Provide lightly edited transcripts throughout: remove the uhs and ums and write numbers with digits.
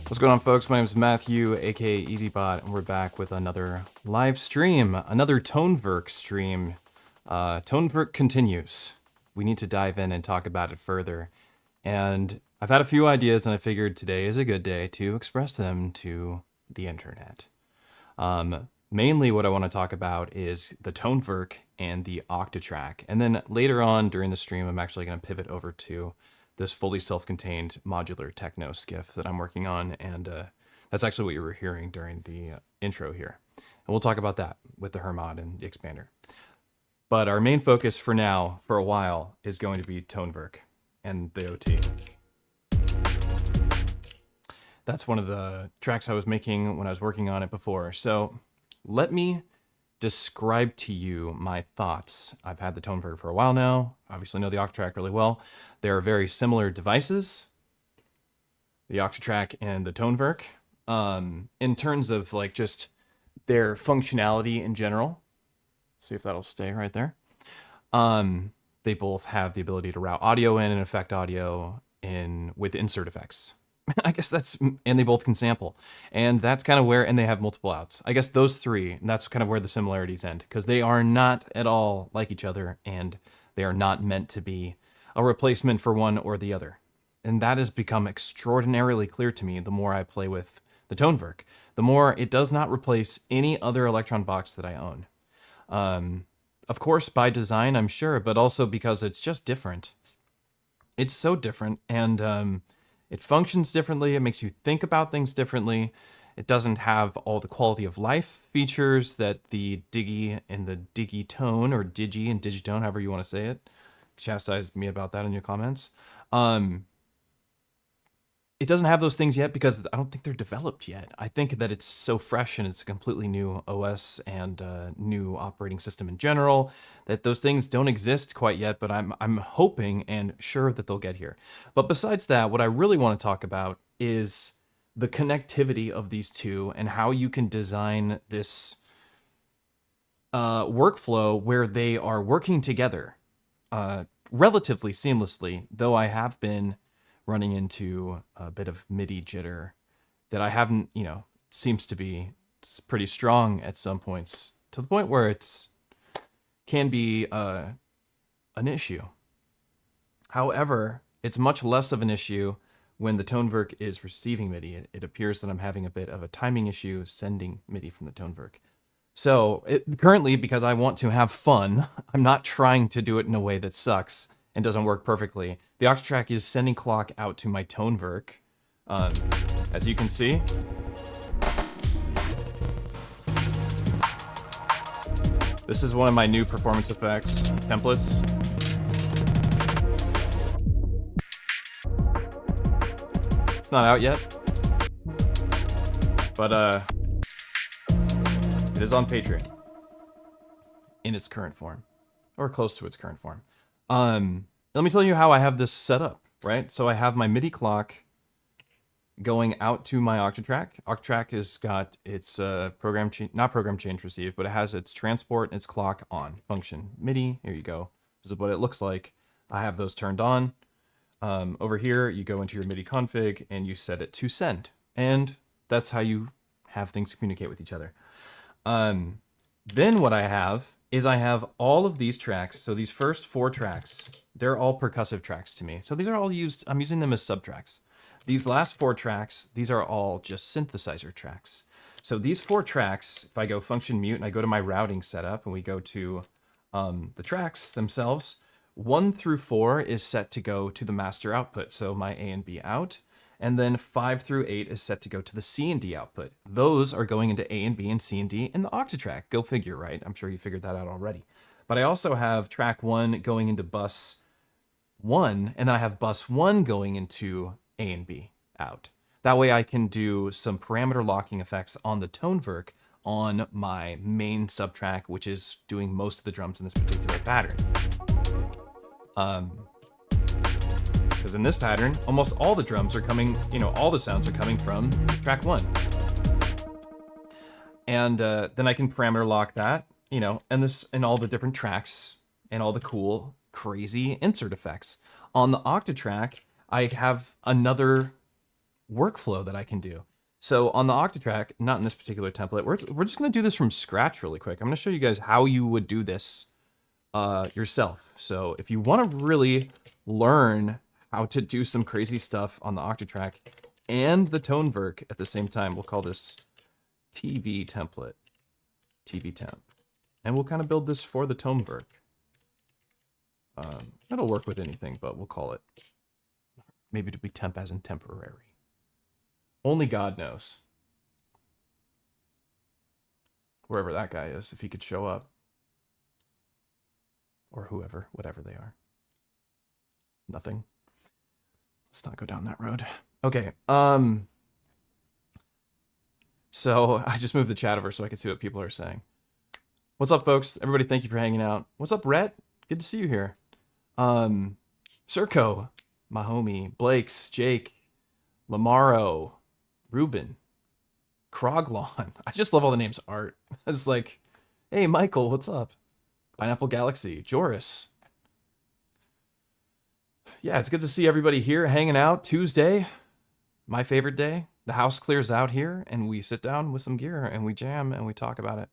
What's going on, folks? My name is Matthew, aka EZBOT, and we're back with another live stream, another Tonverk stream. Tonverk continues. We need to dive in and talk about it further. And I've had a few ideas, and I figured today is a good day to express them to the internet. Mainly what I want to talk about is the Tonverk and the Octatrack. And then later on during the stream, I'm actually going to pivot over to this fully self-contained modular techno skiff that I'm working on, and that's actually what you were hearing during the intro here. And we'll talk about that with the Hermod and the expander. But our main focus for now, for a while, is going to be Tonverk and the OT. That's one of the tracks I was making when I was working on it before. So let me describe to you my thoughts. I've had the Tonverk for a while now. Obviously know the Octatrack really well. They are very similar devices, the Octatrack and the Tonverk, in terms of like just their functionality in general. See if that'll stay right there. They both have the ability to route audio in and affect audio in with insert effects. I guess that's, and they both can sample. And that's kind of where, and they have multiple outs. I guess those three, and that's kind of where the similarities end, because they are not at all like each other, and they are not meant to be a replacement for one or the other. And that has become extraordinarily clear to me the more I play with the Tonverk. The more it does not replace any other Electron box that I own. Of course, by design, I'm sure, but also because it's just different. It's so different, and it functions differently. It makes you think about things differently. It doesn't have all the quality of life features that the Digi and the Digitone, or Digi and Digitone, however you want to say it. Chastise me about that in your comments. It doesn't have those things yet because I don't think they're developed yet. I think that it's so fresh and it's a completely new OS and new operating system in general that those things don't exist quite yet, but I'm hoping and sure that they'll get here. But besides that, what I really want to talk about is the connectivity of these two and how you can design this workflow where they are working together relatively seamlessly, though I have been running into a bit of MIDI jitter that I haven't, seems to be pretty strong at some points, to the point where can be an issue. However, it's much less of an issue when the Tonverk is receiving MIDI. It appears that I'm having a bit of a timing issue sending MIDI from the Tonverk. So currently, because I want to have fun, I'm not trying to do it in a way that sucks and doesn't work perfectly. The Octatrack is sending clock out to my Tonverk, as you can see. This is one of my new performance effects templates. It's not out yet, but it is on Patreon in its current form, or close to its current form. Let me tell you how I have this set up, right? So I have my MIDI clock going out to my Octatrack. Octatrack has got its not program change receive, but it has its transport and its clock on function. MIDI, here you go. This is what it looks like. I have those turned on. Over here, you go into your MIDI config and you set it to send. And that's how you have things communicate with each other. Then what I have is I have all of these tracks. So these first 4 tracks, they're all percussive tracks to me. So these are all I'm using them as subtracks. These last 4 tracks, these are all just synthesizer tracks. So these 4 tracks, if I go function mute and I go to my routing setup and we go to the tracks themselves, 1 through 4 is set to go to the master output. So my A and B out. And then 5 through 8 is set to go to the C and D output. Those are going into A and B and C and D in the Octatrack. Go figure, right? I'm sure you figured that out already. But I also have track 1 going into bus 1, and then I have bus 1 going into A and B out. That way I can do some parameter locking effects on the Tonverk on my main subtrack, which is doing most of the drums in this particular pattern. Because in this pattern, almost all the drums are coming, all the sounds are coming from track 1. And then I can parameter lock that, and all the different tracks and all the cool, crazy insert effects. On the Octatrack, I have another workflow that I can do. So on the Octatrack, not in this particular template, we're just going to do this from scratch really quick. I'm going to show you guys how you would do this yourself. So if you want to really learn how to do some crazy stuff on the Octatrack and the Tonverk at the same time, we'll call this TV template, TV temp. And we'll kind of build this for the Tonverk. That'll work with anything, but we'll call it, maybe to be temp as in temporary. Only God knows. Wherever that guy is, if he could show up. Or whoever, whatever they are. Nothing. Let's not go down that road. Okay, so I just moved the chat over so I can see what people are saying. What's up, folks? Everybody, thank you for hanging out. What's up, Rhett? Good to see you here. Circo, my homie, Blakes, Jake, Lamaro, Ruben, Kroglon. I just love all the names. Art. It's like, hey, Michael, what's up? Pineapple Galaxy, Joris. Yeah, it's good to see everybody here hanging out. Tuesday, my favorite day. The house clears out here and we sit down with some gear and we jam and we talk about it.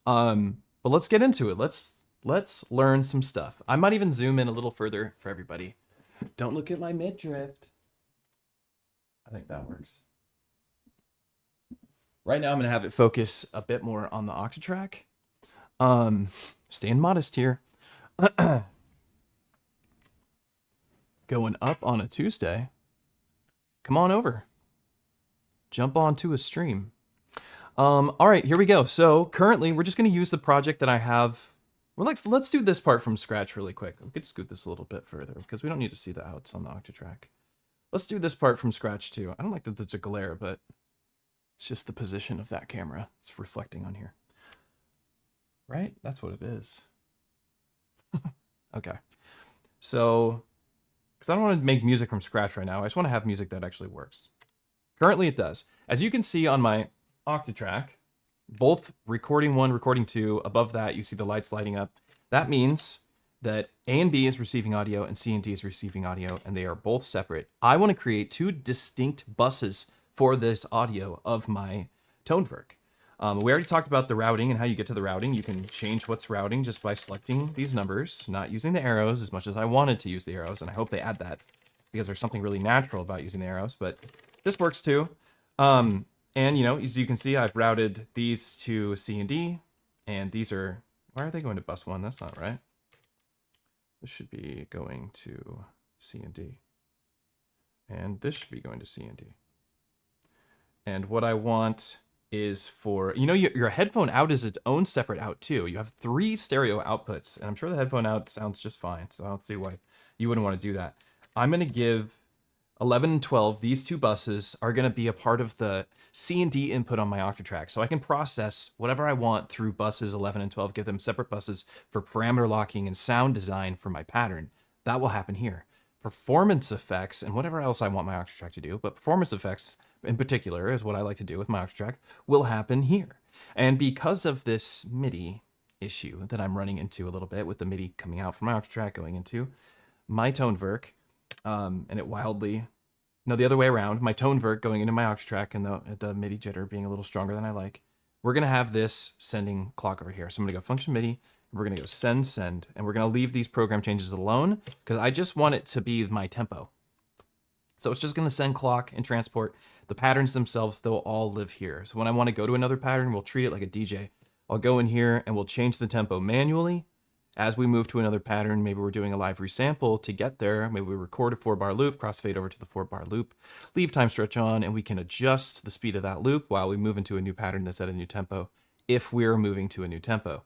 But let's get into it. Let's learn some stuff. I might even zoom in a little further for everybody. Don't look at my midriff. I think that works. Right now I'm gonna have it focus a bit more on the Octatrack. Staying modest here. Going up on a Tuesday. Come on over. Jump onto a stream. All right, here we go. So currently we're just going to use the project that I have. Let's do this part from scratch really quick. We could scoot this a little bit further because we don't need to see the outs on the Octatrack. Let's do this part from scratch too. I don't like that there's a glare, but it's just the position of that camera. It's reflecting on here. Right? That's what it is. Okay. So, because I don't want to make music from scratch right now. I just want to have music that actually works. Currently it does. As you can see on my Octatrack, both recording 1, recording 2, above that you see the lights lighting up. That means that A and B is receiving audio and C and D is receiving audio, and they are both separate. I want to create 2 distinct buses for this audio of my Tonverk. We already talked about the routing and how you get to the routing. You can change what's routing just by selecting these numbers, not using the arrows as much as I wanted to use the arrows, and I hope they add that because there's something really natural about using the arrows, but this works too. And, as you can see, I've routed these to C and D, and these are, why are they going to bus 1? That's not right. This should be going to C and D. And this should be going to C and D. And what I want is for, your headphone out is its own separate out too. You have 3 stereo outputs, and I'm sure the headphone out sounds just fine, so I don't see why you wouldn't want to do that. I'm going to give 11 and 12, these 2 buses are going to be a part of the C and D input on my Octatrack, so I can process whatever I want through buses 11 and 12, give them separate buses for parameter locking and sound design for my pattern. That will happen here. Performance effects and whatever else I want my Octatrack to do, but performance effects in particular is what I like to do with my Octatrack, will happen here. And because of this MIDI issue that I'm running into a little bit with the MIDI coming out from my Octatrack going into my Tonverk, and it wildly, no, the other way around, my Tonverk going into my Octatrack and the MIDI jitter being a little stronger than I like, we're going to have this sending clock over here. So I'm going to go function MIDI, and we're going to go send, and we're going to leave these program changes alone because I just want it to be my tempo. So it's just going to send clock and transport. The patterns themselves, they'll all live here. So when I want to go to another pattern, we'll treat it like a DJ. I'll go in here and we'll change the tempo manually. As we move to another pattern, maybe we're doing a live resample to get there. Maybe we record a 4-bar loop, crossfade over to the 4-bar loop, leave time stretch on, and we can adjust the speed of that loop while we move into a new pattern that's at a new tempo if we're moving to a new tempo.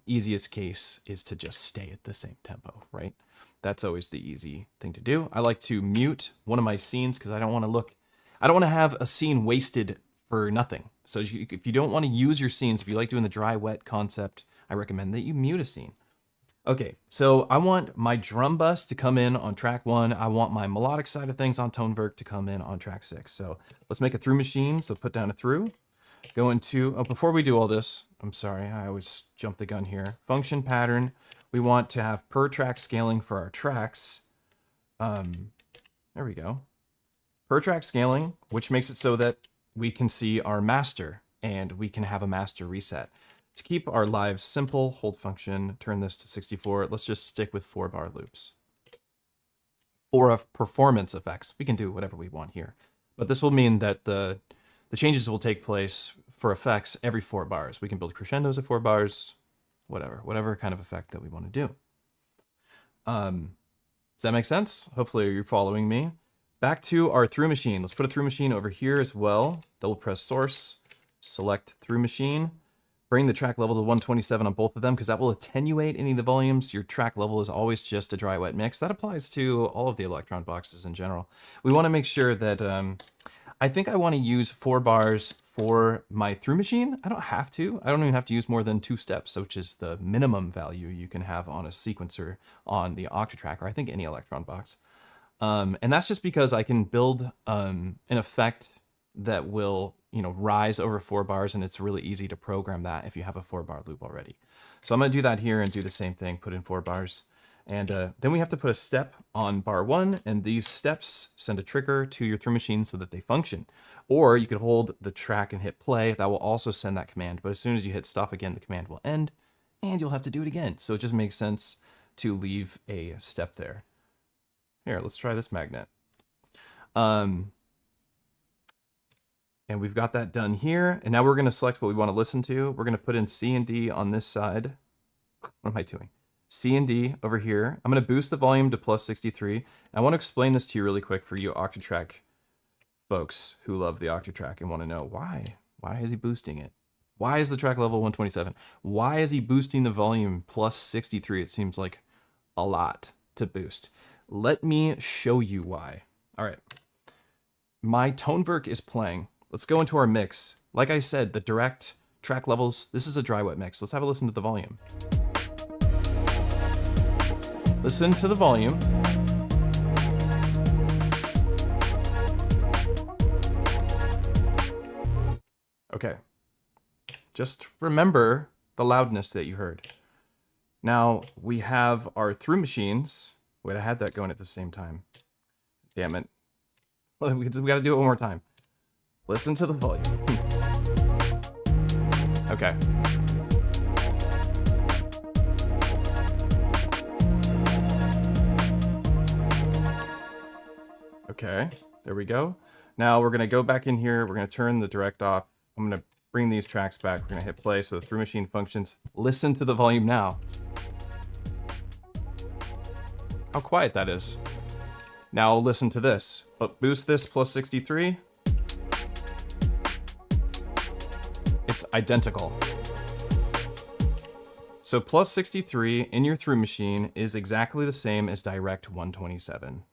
Easiest case is to just stay at the same tempo, right? That's always the easy thing to do. I like to mute one of my scenes because I don't want to have a scene wasted for nothing. So if you don't want to use your scenes, if you like doing the dry wet concept, I recommend that you mute a scene. Okay, so I want my drum bus to come in on track 1. I want my melodic side of things on Tonverk to come in on track 6. So let's make a through machine. So put down a through. Go into, oh, before we do all this, I'm sorry, I always jump the gun here. Function pattern, we want to have per track scaling for our tracks. There we go. Per track scaling, which makes it so that we can see our master and we can have a master reset. To keep our lives simple, hold function, turn this to 64. Let's just stick with 4-bar loops. For performance effects, we can do whatever we want here. But this will mean that the changes will take place for effects every 4 bars. We can build crescendos at 4 bars, whatever kind of effect that we want to do. Does that make sense? Hopefully you're following me. Back to our through machine. Let's put a through machine over here as well. Double press source, select through machine. Bring the track level to 127 on both of them because that will attenuate any of the volumes. Your track level is always just a dry wet mix. That applies to all of the Electron boxes in general. We want to make sure that, I think I want to use 4 bars for my through machine. I don't have to. I don't even have to use more than 2 steps, which is the minimum value you can have on a sequencer on the Octatrack, or I think any Electron box. And that's just because I can build an effect that will, rise over 4 bars, and it's really easy to program that if you have a 4-bar loop already. So I'm going to do that here and do the same thing, put in 4 bars. And then we have to put a step on bar 1, and these steps send a trigger to your through machine so that they function. Or you could hold the track and hit play. That will also send that command, but as soon as you hit stop again, the command will end, and you'll have to do it again. So it just makes sense to leave a step there. Here, let's try this magnet. And we've got that done here. And now we're going to select what we want to listen to. We're going to put in C and D on this side. What am I doing? C and D over here. I'm going to boost the volume to plus 63. I want to explain this to you really quick for you Octatrack folks who love the Octatrack and want to know why. Why is he boosting it? Why is the track level 127? Why is he boosting the volume plus 63? It seems like a lot to boost. Let me show you why. All right. My Tonverk is playing. Let's go into our mix. Like I said, the direct track levels, this is a dry wet mix. Let's have a listen to the volume. Listen to the volume. Okay. Just remember the loudness that you heard. Now we have our through machines. Wait, I had that going at the same time. Damn it. We got to do it one more time. Listen to the volume. Okay. Okay, there we go. Now we're going to go back in here. We're going to turn the direct off. I'm going to bring these tracks back. We're going to hit play so the through machine functions. Listen to the volume now. How quiet that is. Now listen to this. But boost this plus 63. It's identical. So plus 63 in your through machine is exactly the same as direct 127.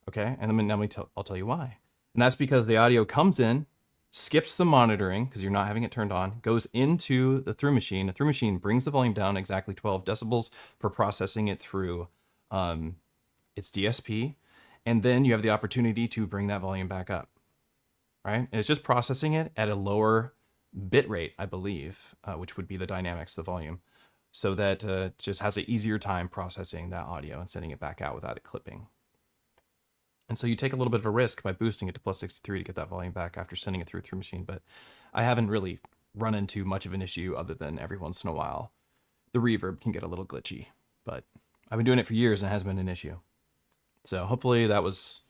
Okay, and then I'll tell you why. And that's because the audio comes in, skips the monitoring, because you're not having it turned on, goes into the through machine. The through machine brings the volume down exactly 12 decibels for processing it through its DSP. And then you have the opportunity to bring that volume back up, right? And it's just processing it at a lower bit rate, I believe, which would be the dynamics of the volume, so that it just has an easier time processing that audio and sending it back out without it clipping. And so you take a little bit of a risk by boosting it to plus 63 to get that volume back after sending it through machine, but I haven't really run into much of an issue other than every once in a while the reverb can get a little glitchy, but I've been doing it for years and it hasn't been an issue. So hopefully that was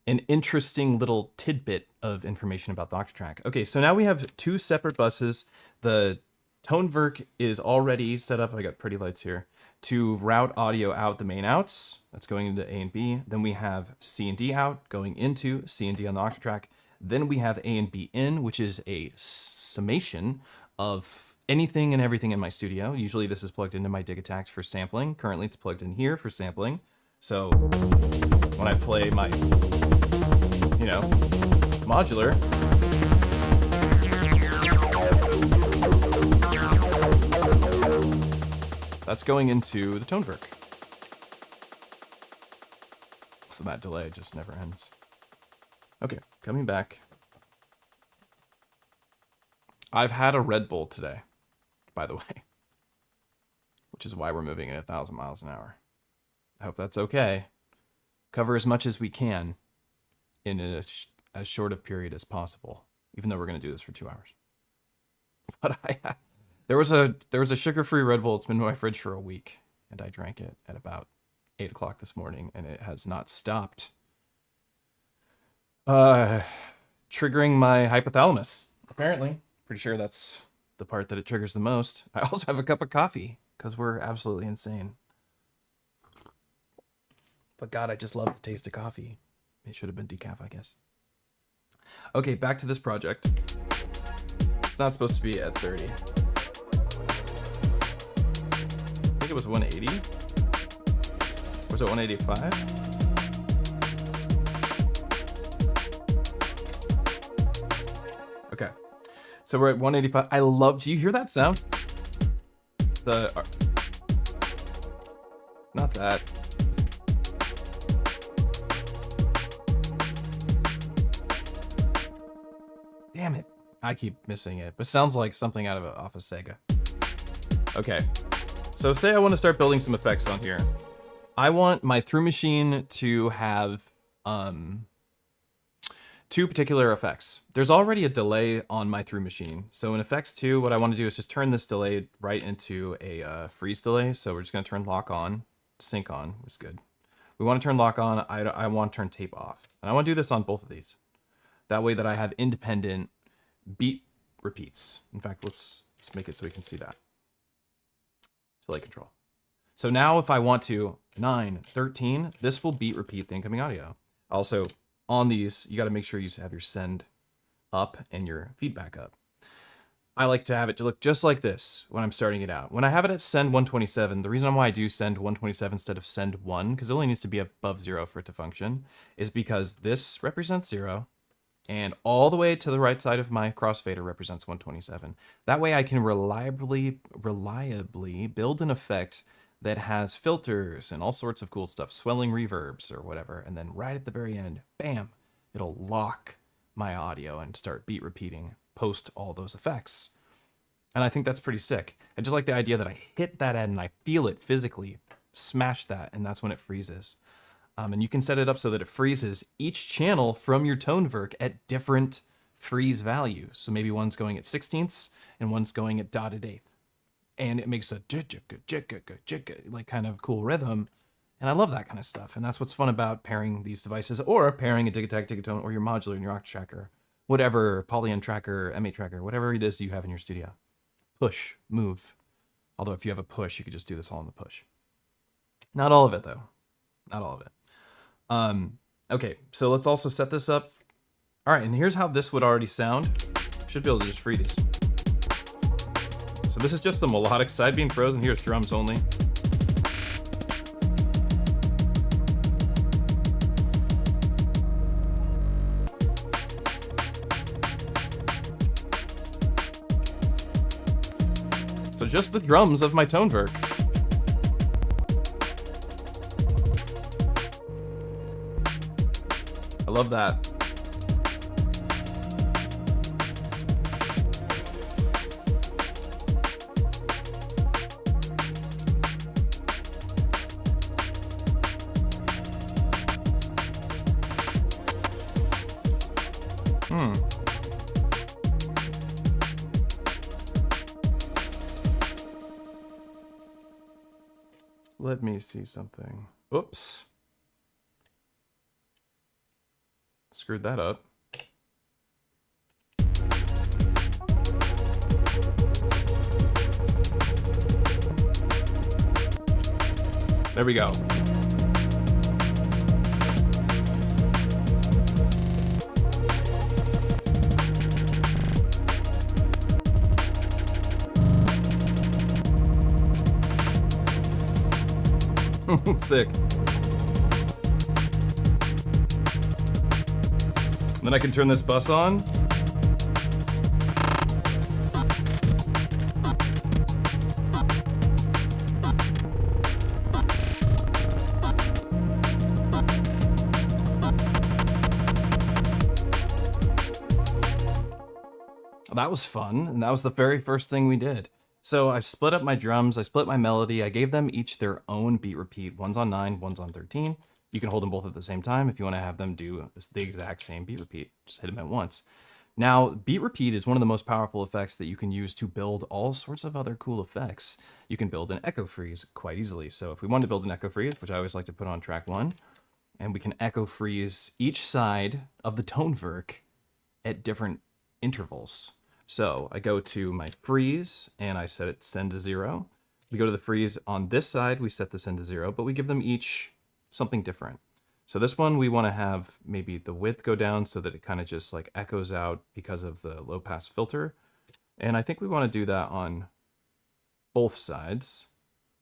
an interesting little tidbit of information about the Octatrack. Okay, so now we have 2 separate buses. The Tonverk is already set up, I got pretty lights here, to route audio out the main outs. That's going into A and B. Then we have C and D out going into C and D on the Octatrack. Then we have A and B in, which is a summation of anything and everything in my studio. Usually this is plugged into my Dig Attacks for sampling. Currently it's plugged in here for sampling. So when I play my, modular, That's going into the Tonverk. So that delay just never ends. Okay, coming back. I've had a Red Bull today, by the way, which is why we're moving at 1,000 miles an hour. I hope that's okay. Cover as much as we can in as short of period as possible, even though we're going to do this for 2 hours. But there was a sugar-free Red Bull. It's been in my fridge for a week, and I drank it at about 8 o'clock this morning, and it has not stopped triggering my hypothalamus, apparently. Pretty sure that's the part that it triggers the most. I also have a cup of coffee, because we're absolutely insane. But God, I just love the taste of coffee. It should have been decaf, I guess. Okay, back to this project. It's not supposed to be at 30. I think it was 180. Was it 185? Okay. So we're at 185. I love, do you hear that sound? Not that. Damn it. I keep missing it, but sounds like something out of off of Sega. Okay. So say I want to start building some effects on here. I want my through machine to have two particular effects. There's already a delay on my through machine. So in Effects 2, what I want to do is just turn this delay right into a freeze delay. So we're just going to turn lock on, sync on, which is good. We want to turn lock on. I want to turn tape off. And I want to do this on both of these. That way that I have independent beat repeats. In fact, let's make it so we can see that. Delay control. So now if I want to 9, 13, this will beat repeat the incoming audio. Also, on these, you got to make sure you have your send up and your feedback up. I like to have it to look just like this when I'm starting it out. When I have it at send 127, the reason why I do send 127 instead of send 1, because it only needs to be above 0 for it to function, is because this represents 0, and all the way to the right side of my crossfader represents 127. That way I can reliably build an effect that has filters and all sorts of cool stuff, swelling reverbs or whatever, and then right at the very end, bam, it'll lock my audio and start beat repeating post all those effects. And I think that's pretty sick. I just like the idea that I hit that end and I feel it physically, smash that, and that's when it freezes. And you can set it up so that it freezes each channel from your Tonverk at different freeze values. So maybe one's going at 16ths and one's going at dotted eighth. And it makes a like kind of cool rhythm. And I love that kind of stuff. And that's what's fun about pairing these devices, or pairing a Digitakt, Digitonal, or your modular and your Octatrack, whatever, Polyend tracker, M8 tracker, whatever it is you have in your studio. Push, move. Although if you have a push, you could just do this all in the push. Not all of it though. Not all of it. Okay, so let's also set this up. All right, and here's how this would already sound. Should be able to just free these. So this is just the melodic side being frozen. Here's drums only. So just the drums of my Tonverk. I love that. Let me see something. Oops. Screwed that up. There we go. Sick. Then I can turn this bus on. That was fun, and that was the very first thing we did. So I split up my drums, I split my melody, I gave them each their own beat repeat. One's on 9, one's on 13. You can hold them both at the same time if you want to have them do the exact same beat repeat. Just hit them at once. Now, beat repeat is one of the most powerful effects that you can use to build all sorts of other cool effects. You can build an echo freeze quite easily. So if we want to build an echo freeze, which I always like to put on track 1, and we can echo freeze each side of the Tonverk at different intervals. So I go to my freeze and I set it send to 0. We go to the freeze on this side, we set the send to 0, but we give them each something different. So this one, we want to have maybe the width go down so that it kind of just like echoes out because of the low pass filter. And I think we want to do that on both sides.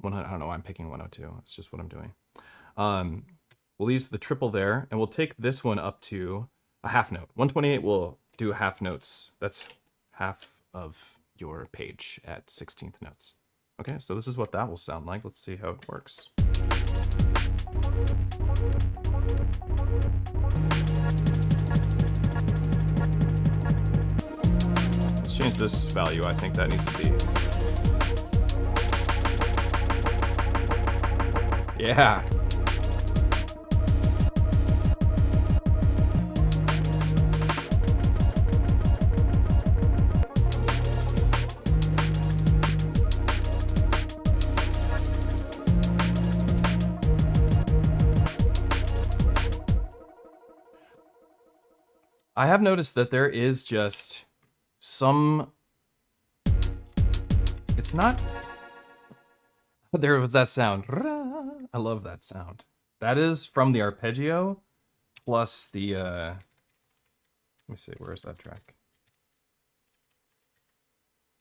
I don't know why I'm picking 102. It's just what I'm doing. We'll use the triple there, and we'll take this one up to a half note. 128 will do half notes. That's half of your page at 16th notes. Okay, so this is what that will sound like. Let's see how it works. Let's change this value. I think that needs to be... Yeah. I have noticed that there is just some... It's not... There was that sound. I love that sound. That is from the arpeggio plus the... Let me see, where is that track?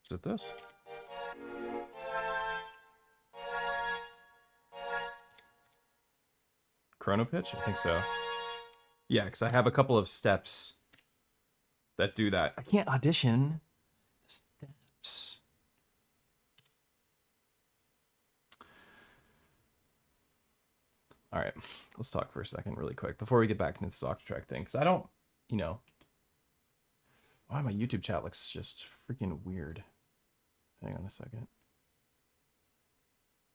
Is it this? Chrono pitch? I think so. Yeah, because I have a couple of steps that do that. I can't audition steps. All right, let's talk for a second really quick before we get back into this Octatrack thing, because I don't, you know, why my YouTube chat looks just freaking weird. Hang on a second.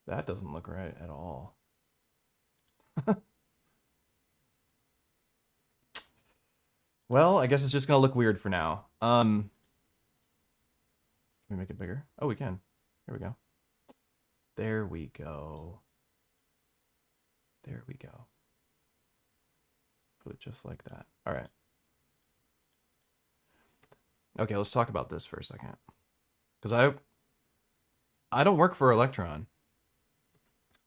That doesn't look right at all. Well, I guess it's just gonna look weird for now. Can we make it bigger? Oh, we can. Here we go. There we go. There we go. Put it just like that. All right. Okay, let's talk about this for a second. Because I don't work for Electron.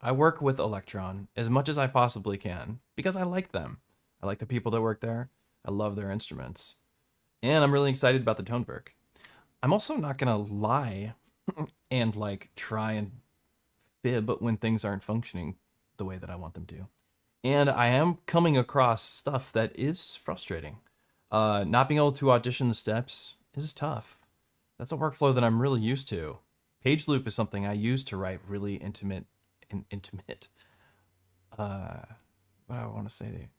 I work with Electron as much as I possibly can because I like them. I like the people that work there. I love their instruments. And I'm really excited about the Tonverk. I'm also not gonna lie and like try and fib when things aren't functioning the way that I want them to. And I am coming across stuff that is frustrating. Not being able to audition the steps is tough. That's a workflow that I'm really used to. Page loop is something I use to write really intimate. What do I want to say?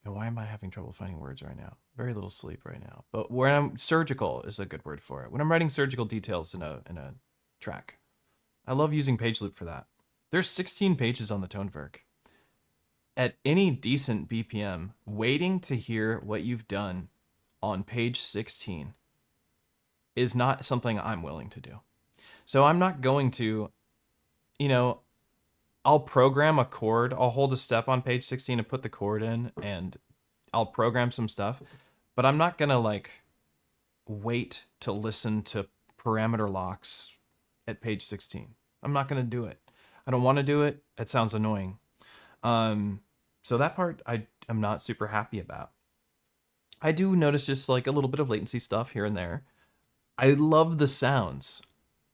And why am I having trouble finding words right now? Very little sleep right now. But when I'm surgical is a good word for it. When I'm writing surgical details in a track, I love using page loop for that. There's 16 pages on the Tonverk. At any decent BPM, waiting to hear what you've done on page 16 is not something I'm willing to do. So I'm not going to, you know, I'll program a chord. I'll hold a step on page 16 and put the chord in, and I'll program some stuff. But I'm not going to, like, wait to listen to parameter locks at page 16. I'm not going to do it. I don't want to do it. It sounds annoying. So that part I'm not super happy about. I do notice just, like, a little bit of latency stuff here and there. I love the sounds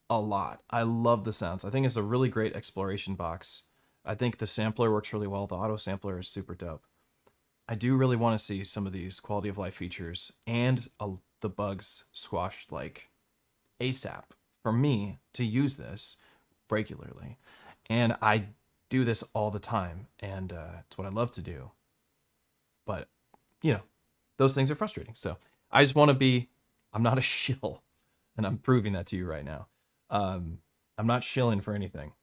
a lot. I love the sounds. I think it's a really great exploration box. I think the sampler works really well. The auto sampler is super dope. I do really want to see some of these quality of life features and the bugs squashed like ASAP for me to use this regularly. And I do this all the time, and it's what I love to do. But, you know, those things are frustrating. So I just want to be I'm not a shill, and I'm proving that to you right now. I'm not shilling for anything.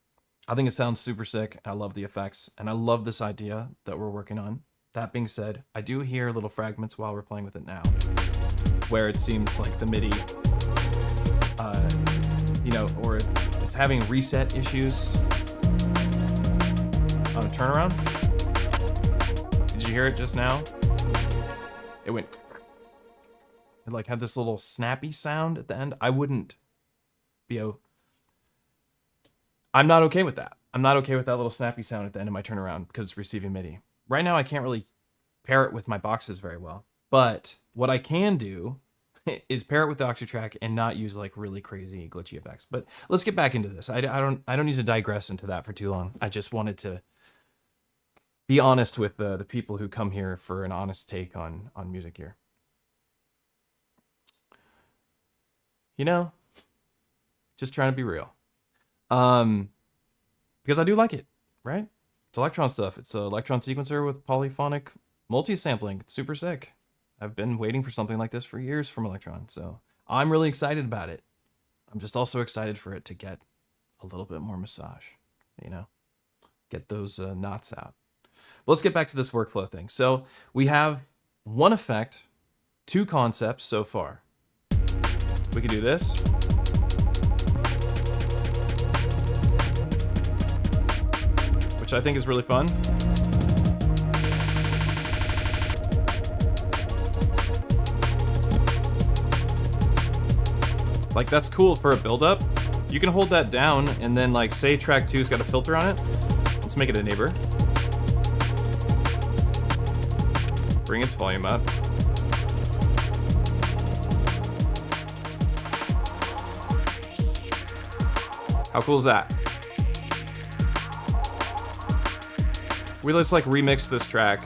I think it sounds super sick. I love the effects, and I love this idea that we're working on. That being said, I do hear little fragments while we're playing with it now, where it seems like the MIDI, you know, or it's having reset issues on a turnaround. Did you hear it just now? It went, it like had this little snappy sound at the end. I wouldn't be I'm not okay with that. I'm not okay with that little snappy sound at the end of my turnaround because it's receiving MIDI. Right now, I can't really pair it with my boxes very well. But what I can do is pair it with the Octatrack and not use like really crazy glitchy effects. But let's get back into this. I don't need to digress into that for too long. I just wanted to be honest with the people who come here for an honest take on music here. You know, just trying to be real. Because I do like it, right? It's Electron stuff. It's an Electron sequencer with polyphonic multi-sampling. It's super sick. I've been waiting for something like this for years from Electron, so I'm really excited about it. I'm just also excited for it to get a little bit more massage, you know? Get those knots out. But let's get back to this workflow thing. So we have one effect, two concepts so far. We can do this. Which I think is really fun. Like, that's cool for a build-up. You can hold that down and then, like, say track 2's got a filter on it. Let's make it a neighbor. Bring its volume up. How cool is that? Let's like remix this track.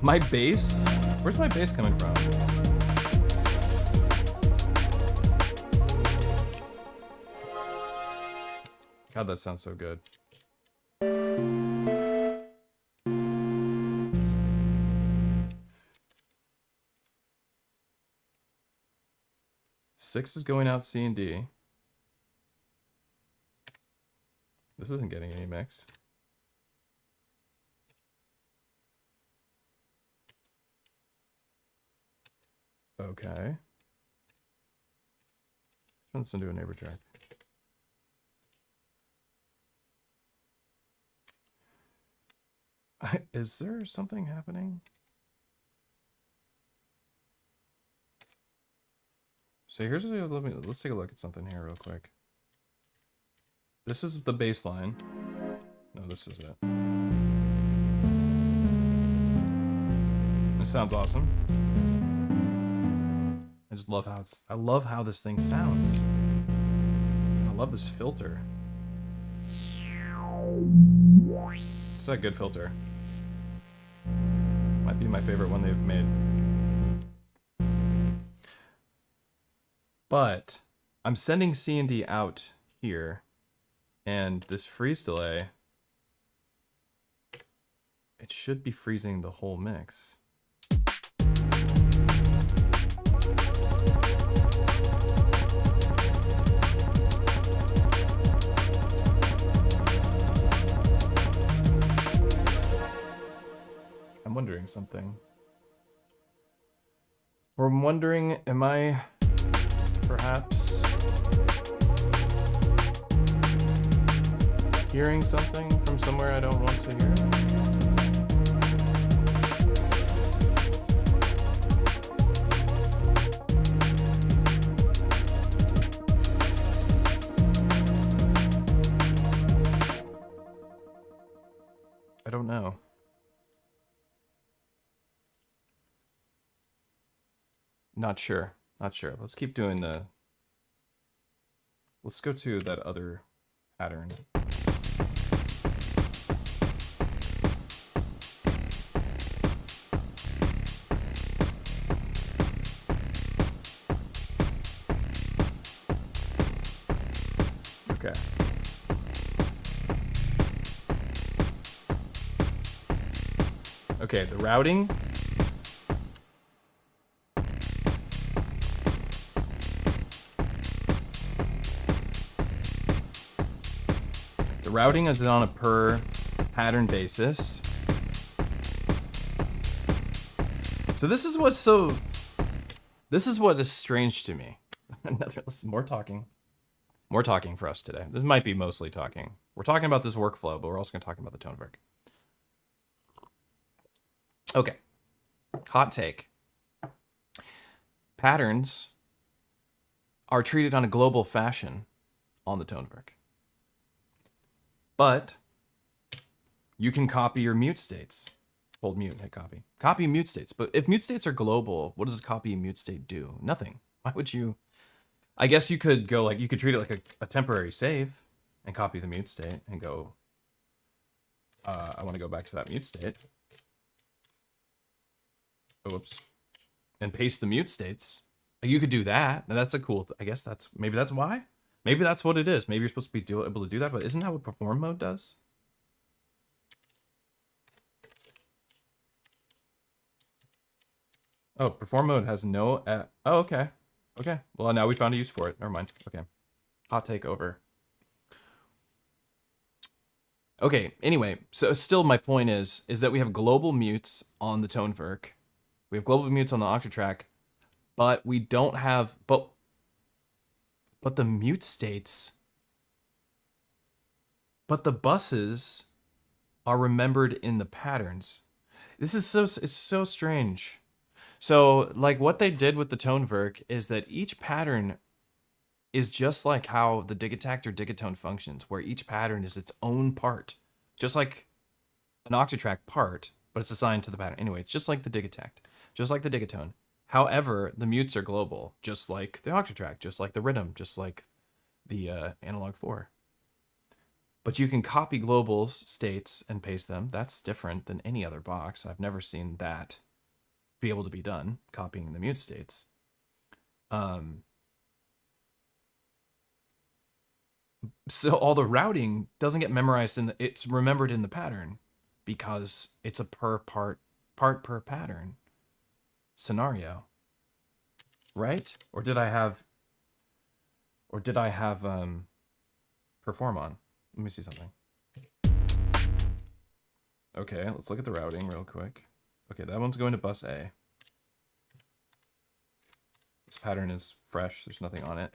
My bass? Where's my bass coming from? God, that sounds so good. Six is going out C and D. This isn't getting any mix. Okay. Let's do a neighbor track. Is there something happening? So here's let's take a look at something here real quick. This is the bass line. No, this is it. It sounds awesome. I just love how I love how this thing sounds. I love this filter. It's a good filter. Might be my favorite one they've made. But I'm sending C and D out here, and this freeze delay, it should be freezing the whole mix. I'm wondering something. Or I'm wondering, am I perhaps hearing something from somewhere I don't want to hear? I don't know. Not sure. Not sure. Let's keep doing the... Let's go to that other pattern. Okay. Okay, the routing. The routing is on a per pattern basis. So this is what is strange to me. Listen, more talking for us today. This might be mostly talking. We're talking about this workflow, but we're also going to talk about the Tonverk. Okay, hot take. Patterns are treated on a global fashion on the Tonverk. But you can copy your mute states. Hold mute, hit copy. Copy mute states. But if mute states are global, what does copy a mute state do? Nothing. Why would you? I guess you could go like, you could treat it like a temporary save and copy the mute state and go, I want to go back to that mute state. Oops. And paste the mute states. You could do that. Now that's a cool, I guess maybe that's why. Maybe that's what it is. Maybe you're supposed to be able to do that, but isn't that what perform mode does? Oh, perform mode has no... oh, okay. Okay. Well, now we found a use for it. Never mind. Okay. Hot take over. Okay, anyway. So still my point is that we have global mutes on the Tonverk. We have global mutes on the Octatrack, but we don't have... But the mute states... But the buses are remembered in the patterns. This is it's so strange. So, like, what they did with the Tonverk is that each pattern is just like how the digitact or digatone functions, where each pattern is its own part. Just like an Octatrack part, but it's assigned to the pattern. Anyway, it's just like the digitact, just like the digatone. However, the mutes are global, just like the Octatrack, just like the rhythm, just like the analog 4. But you can copy global states and paste them. That's different than any other box. I've never seen that be able to be done, copying the mute states. So all the routing doesn't get memorized it's remembered in the pattern because it's a part per pattern scenario, right? Or did I have perform on? Let me see something. Okay, let's look at the routing real quick. Okay, that one's going to bus A. This pattern is fresh. There's nothing on it.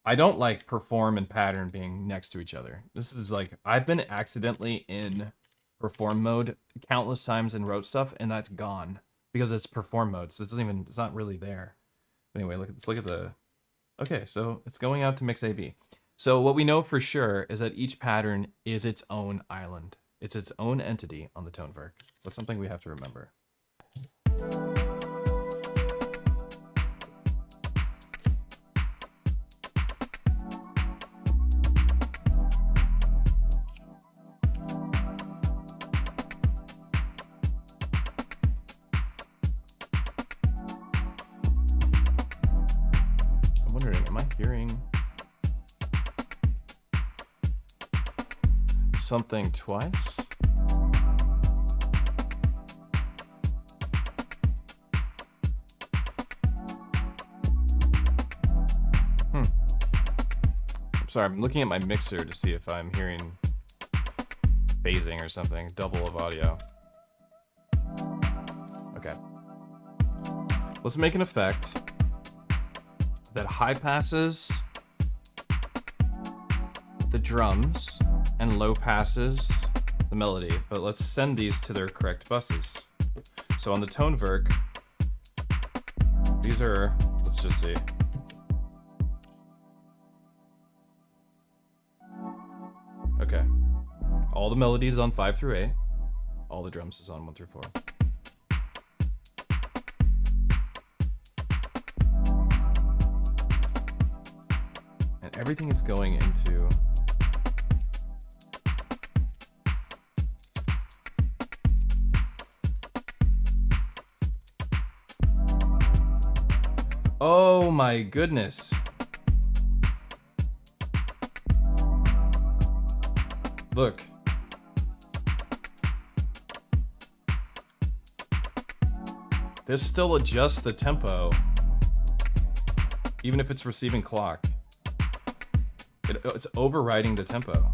I don't like perform and pattern being next to each other. This is like, I've been accidentally in perform mode countless times and wrote stuff, and that's gone because it's perform mode. So it's not really there. Anyway, let's look at the, okay, so it's going out to mix AB. So what we know for sure is that each pattern is its own island. It's its own entity on the Tonverk. So that's something we have to remember. I'm wondering, am I hearing something twice? Sorry, I'm looking at my mixer to see if I'm hearing phasing or something, double of audio. Okay. Let's make an effect that high passes the drums and low passes the melody, but let's send these to their correct buses. So on the Tonverk, these are, let's just see. Okay. All the melodies on 5 through 8. All the drums is on 1 through 4. And everything is going into oh my goodness. Look. This still adjusts the tempo, even if it's receiving clock. It's overriding the tempo.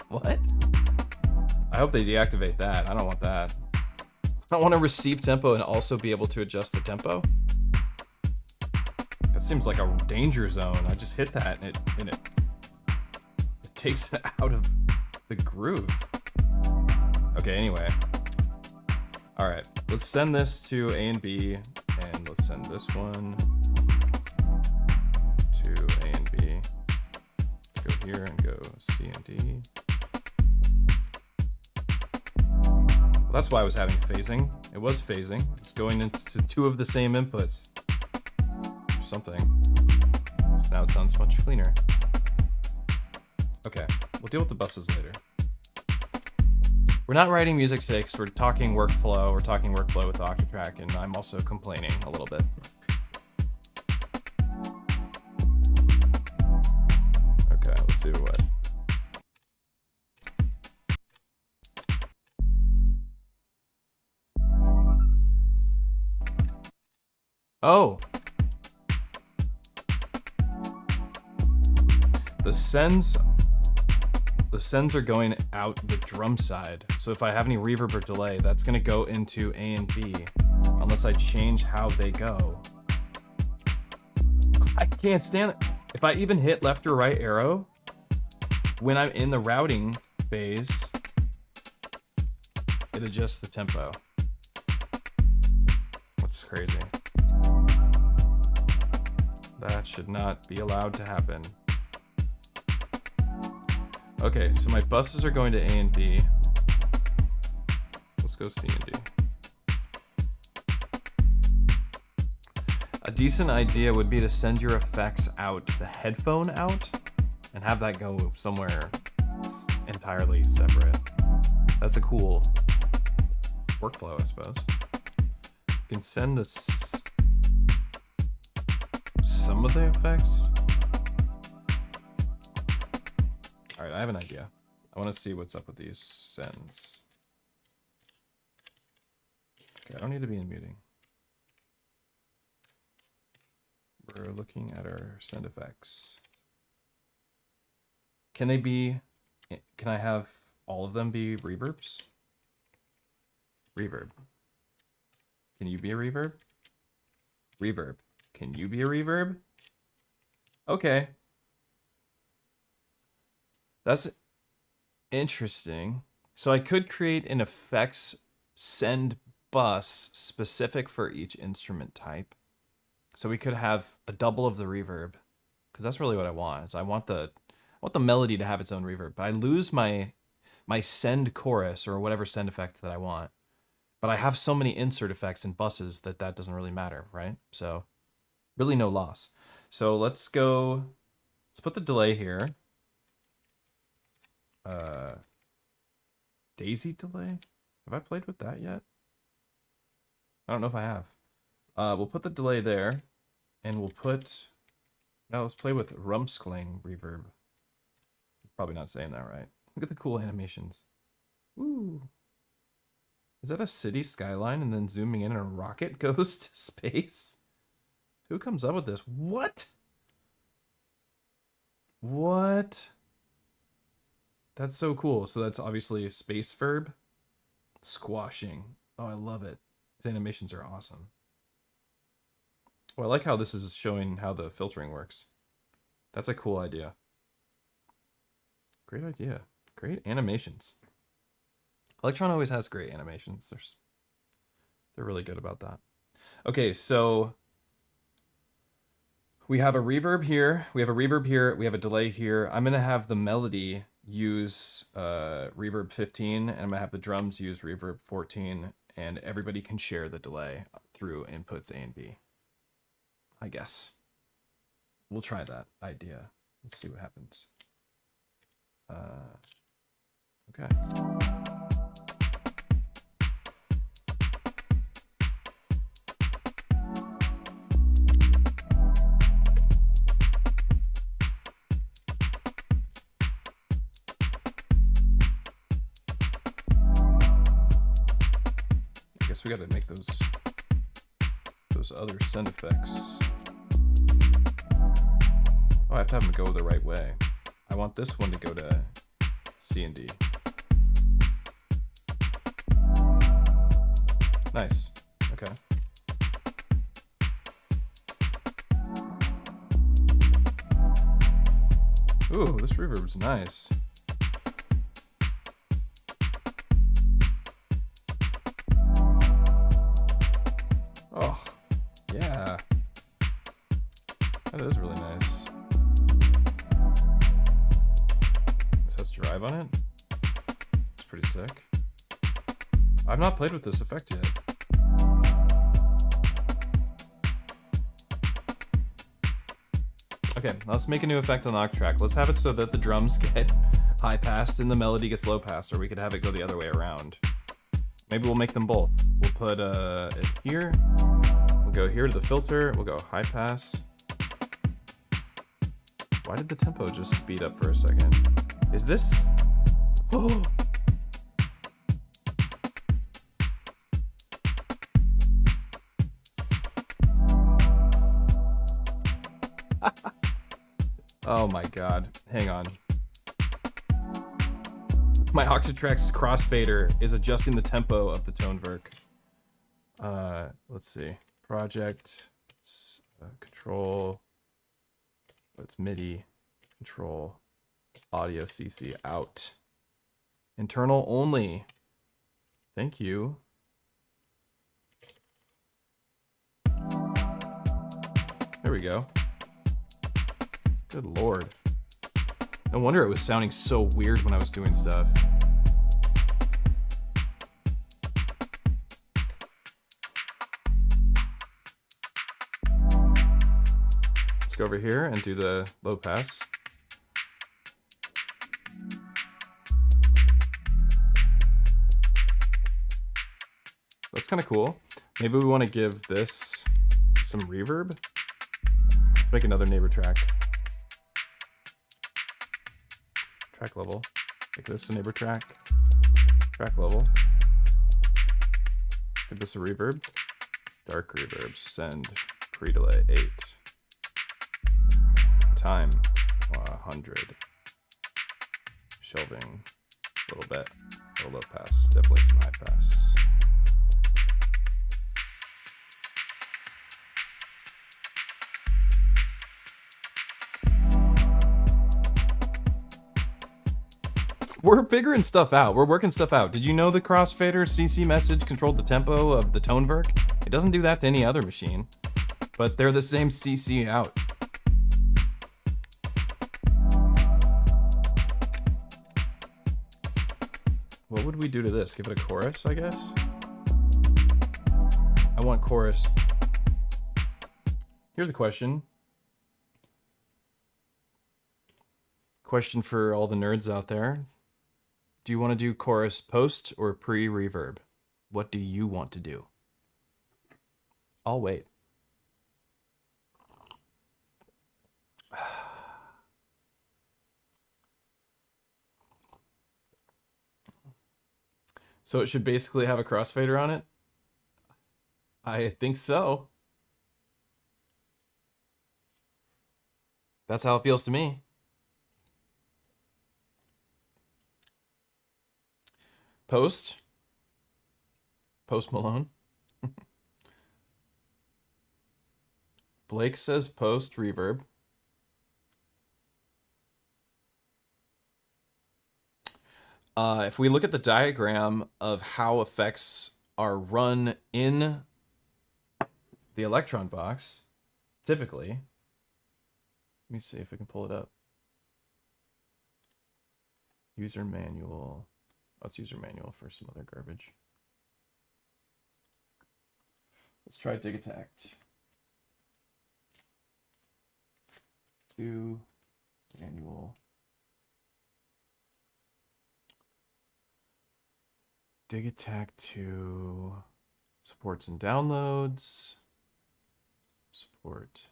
What? I hope they deactivate that. I don't want that. I don't want to receive tempo and also be able to adjust the tempo. That seems like a danger zone. I just hit that and it takes it out of the groove. Okay, anyway. All right, let's send this to A and B, and let's send this one to A and B. Let's go here and go C and D. Well, that's why I was having phasing. It was phasing. It's going into two of the same inputs. Or something. So now it sounds much cleaner. Okay, we'll deal with the buses later. We're not writing music today because we're talking workflow. We're talking workflow with Octatrack, and I'm also complaining a little bit. Okay, let's see what. Oh! The sends are going out the drum side. So if I have any reverb or delay, that's gonna go into A and B, unless I change how they go. I can't stand it. If I even hit left or right arrow, when I'm in the routing phase, it adjusts the tempo. That's crazy. That should not be allowed to happen. Okay, so my buses are going to A and B. Let's go C and D. A decent idea would be to send your effects out, the headphone out, and have that go somewhere entirely separate. That's a cool workflow, I suppose. You can send this some of the effects. All right, I have an idea. I want to see what's up with these sends. Okay, I don't need to be in muting. We're looking at our send effects. Can they be, can I have all of them be reverbs? Reverb. Can you be a reverb? Reverb. Can you be a reverb? Okay. That's interesting. So I could create an effects send bus specific for each instrument type. So we could have a double of the reverb, because that's really what I want. Is I want the melody to have its own reverb, but I lose my send chorus or whatever send effect that I want. But I have so many insert effects in buses that doesn't really matter, right? So really no loss. So let's put the delay here. Daisy delay? Have I played with that yet? I don't know if I have. We'll put the delay there, and we'll put, now let's play with Rumskling reverb. Probably not saying that right. Look at the cool animations. Ooh. Is that a city skyline and then zooming in and a rocket goes to space? Who comes up with this? What? What? That's so cool. So that's obviously a space verb. Squashing. Oh, I love it. These animations are awesome. Well, I like how this is showing how the filtering works. That's a cool idea. Great idea. Great animations. Electron always has great animations. They're really good about that. Okay, so we have a reverb here. We have a reverb here. We have a delay here. I'm going to have the melody use reverb 15, and I'm going to have the drums use reverb 14, and everybody can share the delay through inputs A and B. I guess. We'll try that idea. Let's see what happens. Okay. we gotta make those other send effects. Oh, I have to have them go the right way. I want this one to go to C and D. Nice. Okay. Ooh, this reverb's nice. Oh, yeah. That is really nice. This has drive on it. It's pretty sick. I've not played with this effect yet. Okay, let's make a new effect on the Octatrack. Let's have it so that the drums get high passed and the melody gets low passed, or we could have it go the other way around. Maybe we'll make them both. We'll put it here. We'll go here to the filter. We'll go high pass. Why did the tempo just speed up for a second? Is this... Oh! Oh my god. Hang on. My Octatrack's crossfader is adjusting the tempo of the Tonverk. Let's see. Project, control, it's MIDI, control, audio CC out. Internal only. Thank you. There we go. Good lord. No wonder it was sounding so weird when I was doing stuff. Let's go over here and do the low pass. That's kind of cool. Maybe we want to give this some reverb. Let's make another neighbor track. Track level. Make this a neighbor track. Track level. Give this a reverb. Dark reverb. Send. Pre-delay 8. Time 100. Shelving. A little bit. A little low pass. Definitely some high pass. We're figuring stuff out. We're working stuff out. Did you know the crossfader CC message controlled the tempo of the Tonverk? It doesn't do that to any other machine, but they're the same CC out. What would we do to this? Give it a chorus, I guess? I want chorus. Here's a question. Question for all the nerds out there. Do you want to do chorus post or pre-reverb? What do you want to do? I'll wait. So it should basically have a crossfader on it? I think so. That's how it feels to me. Post Malone. Blake says post reverb. If we look at the diagram of how effects are run in the Electron box, typically, let me see if we can pull it up. User manual. Let's user manual for some other garbage. Let's try Digitact. 2 manual. Digitact 2 supports and downloads. Support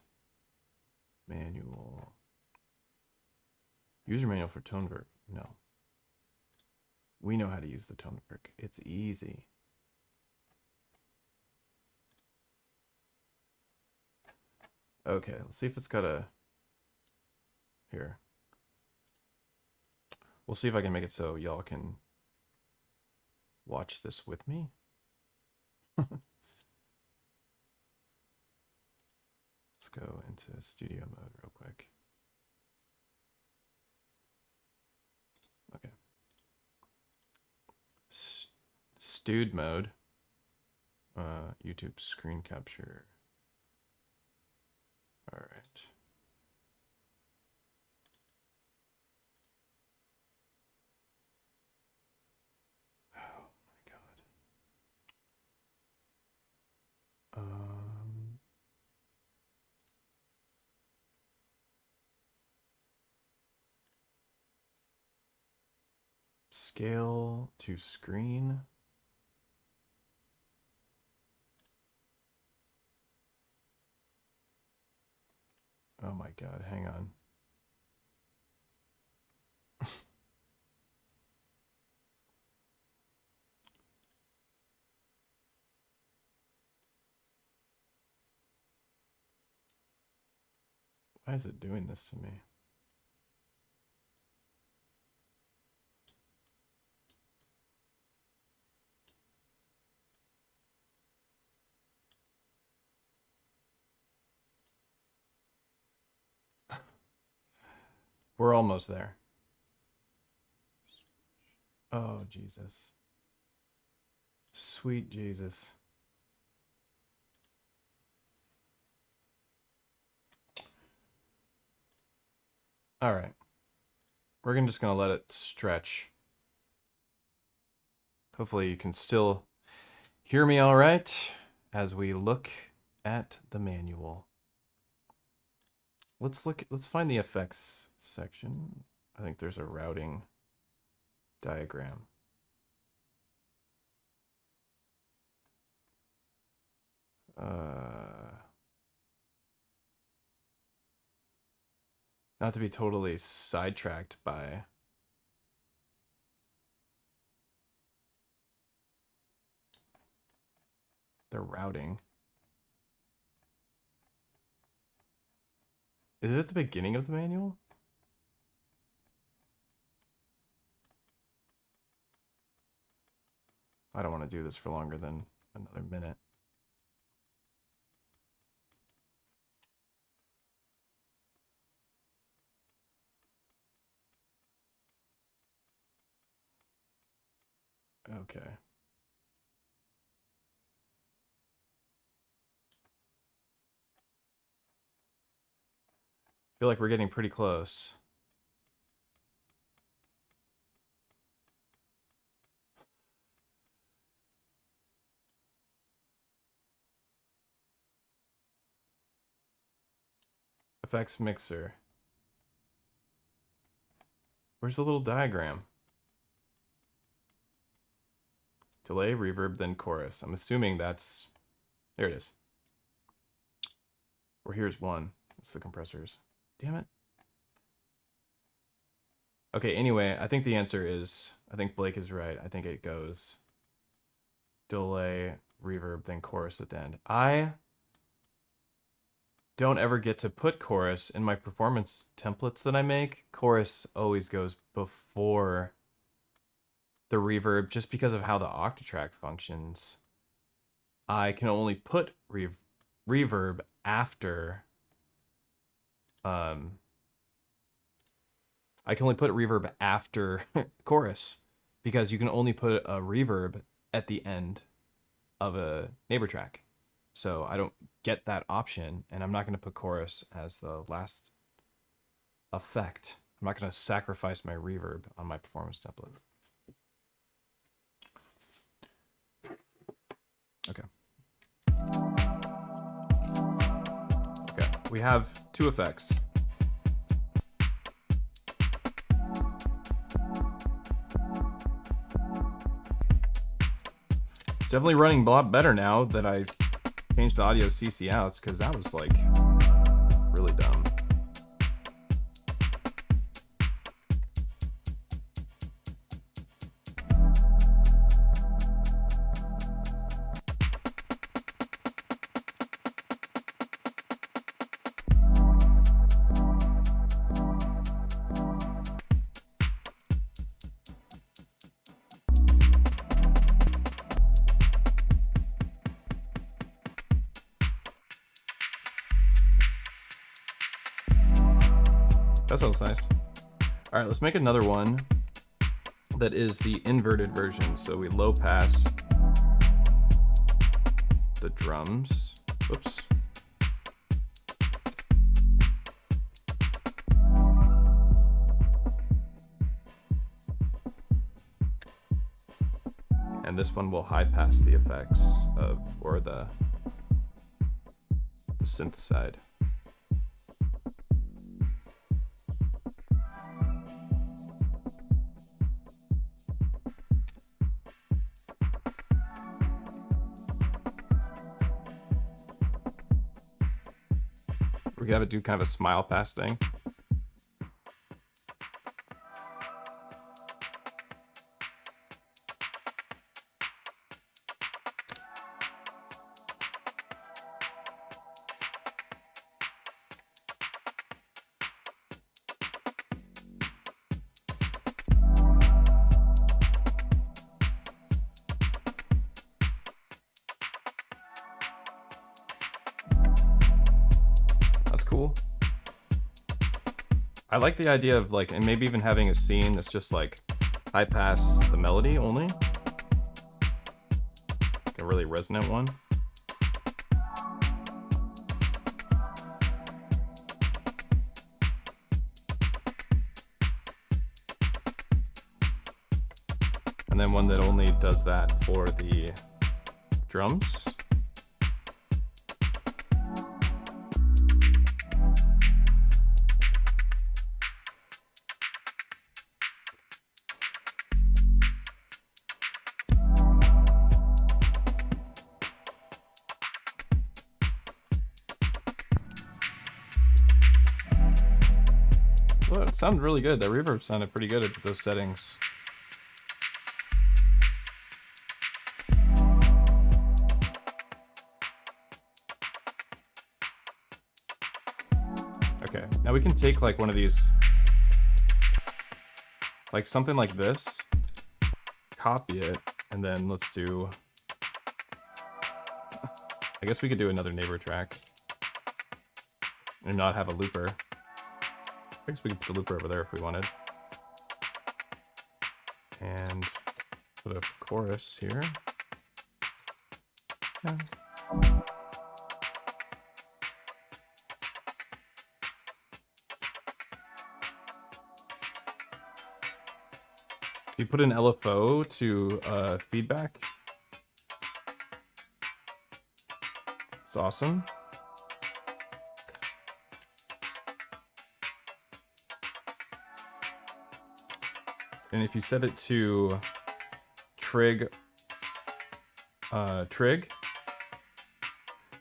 manual. User manual for Tonverk. No. We know how to use the Tonverk. It's easy. Okay, let's see if it's got a... Here. We'll see if I can make it so y'all can watch this with me. Let's go into studio mode real quick. Okay. Stewed mode. YouTube screen capture. All right. Oh my God. Scale to screen. Oh my God, hang on. Why is it doing this to me? We're almost there. Oh, Jesus. Sweet Jesus. All right. We're just going to let it stretch. Hopefully you can still hear me all right as we look at the manual. Let's find the effects section. I think there's a routing diagram. Not to be totally sidetracked by the routing. Is it at the beginning of the manual? I don't want to do this for longer than another minute. Okay. Feel like we're getting pretty close. Effects mixer. Where's the little diagram? Delay, reverb, then chorus. I'm assuming that's... There it is. Or here's one. It's the compressors. Damn it. Okay, anyway, I think the answer is... I think Blake is right. I think it goes... delay, reverb, then chorus at the end. I don't ever get to put chorus in my performance templates that I make. Chorus always goes before the reverb just because of how the Octatrack functions. I can only put reverb after I can only put reverb after chorus because you can only put a reverb at the end of a neighbor track. So I don't get that option, and I'm not going to put chorus as the last effect. I'm not going to sacrifice my reverb on my performance template. Okay. Okay, we have two effects. It's definitely running a lot better now that I've changed the audio CC outs, because that was like really dumb. That sounds nice. All right, let's make another one that is the inverted version. So we low pass the drums. Oops. And this one will high pass the effects of, or the synth side. We could have it do kind of a smile pass thing. Cool. I like the idea of like, and maybe even having a scene that's just like high pass the melody only. Like a really resonant one. And then one that only does that for the drums. Well, it sounded really good. That reverb sounded pretty good at those settings. Okay, now we can take like one of these, like something like this, copy it, and then let's do, I guess we could do another neighbor track and not have a looper. I guess we could put the looper over there if we wanted. And put a chorus here. Yeah. You put an LFO to feedback. It's awesome. And if you set it to trig,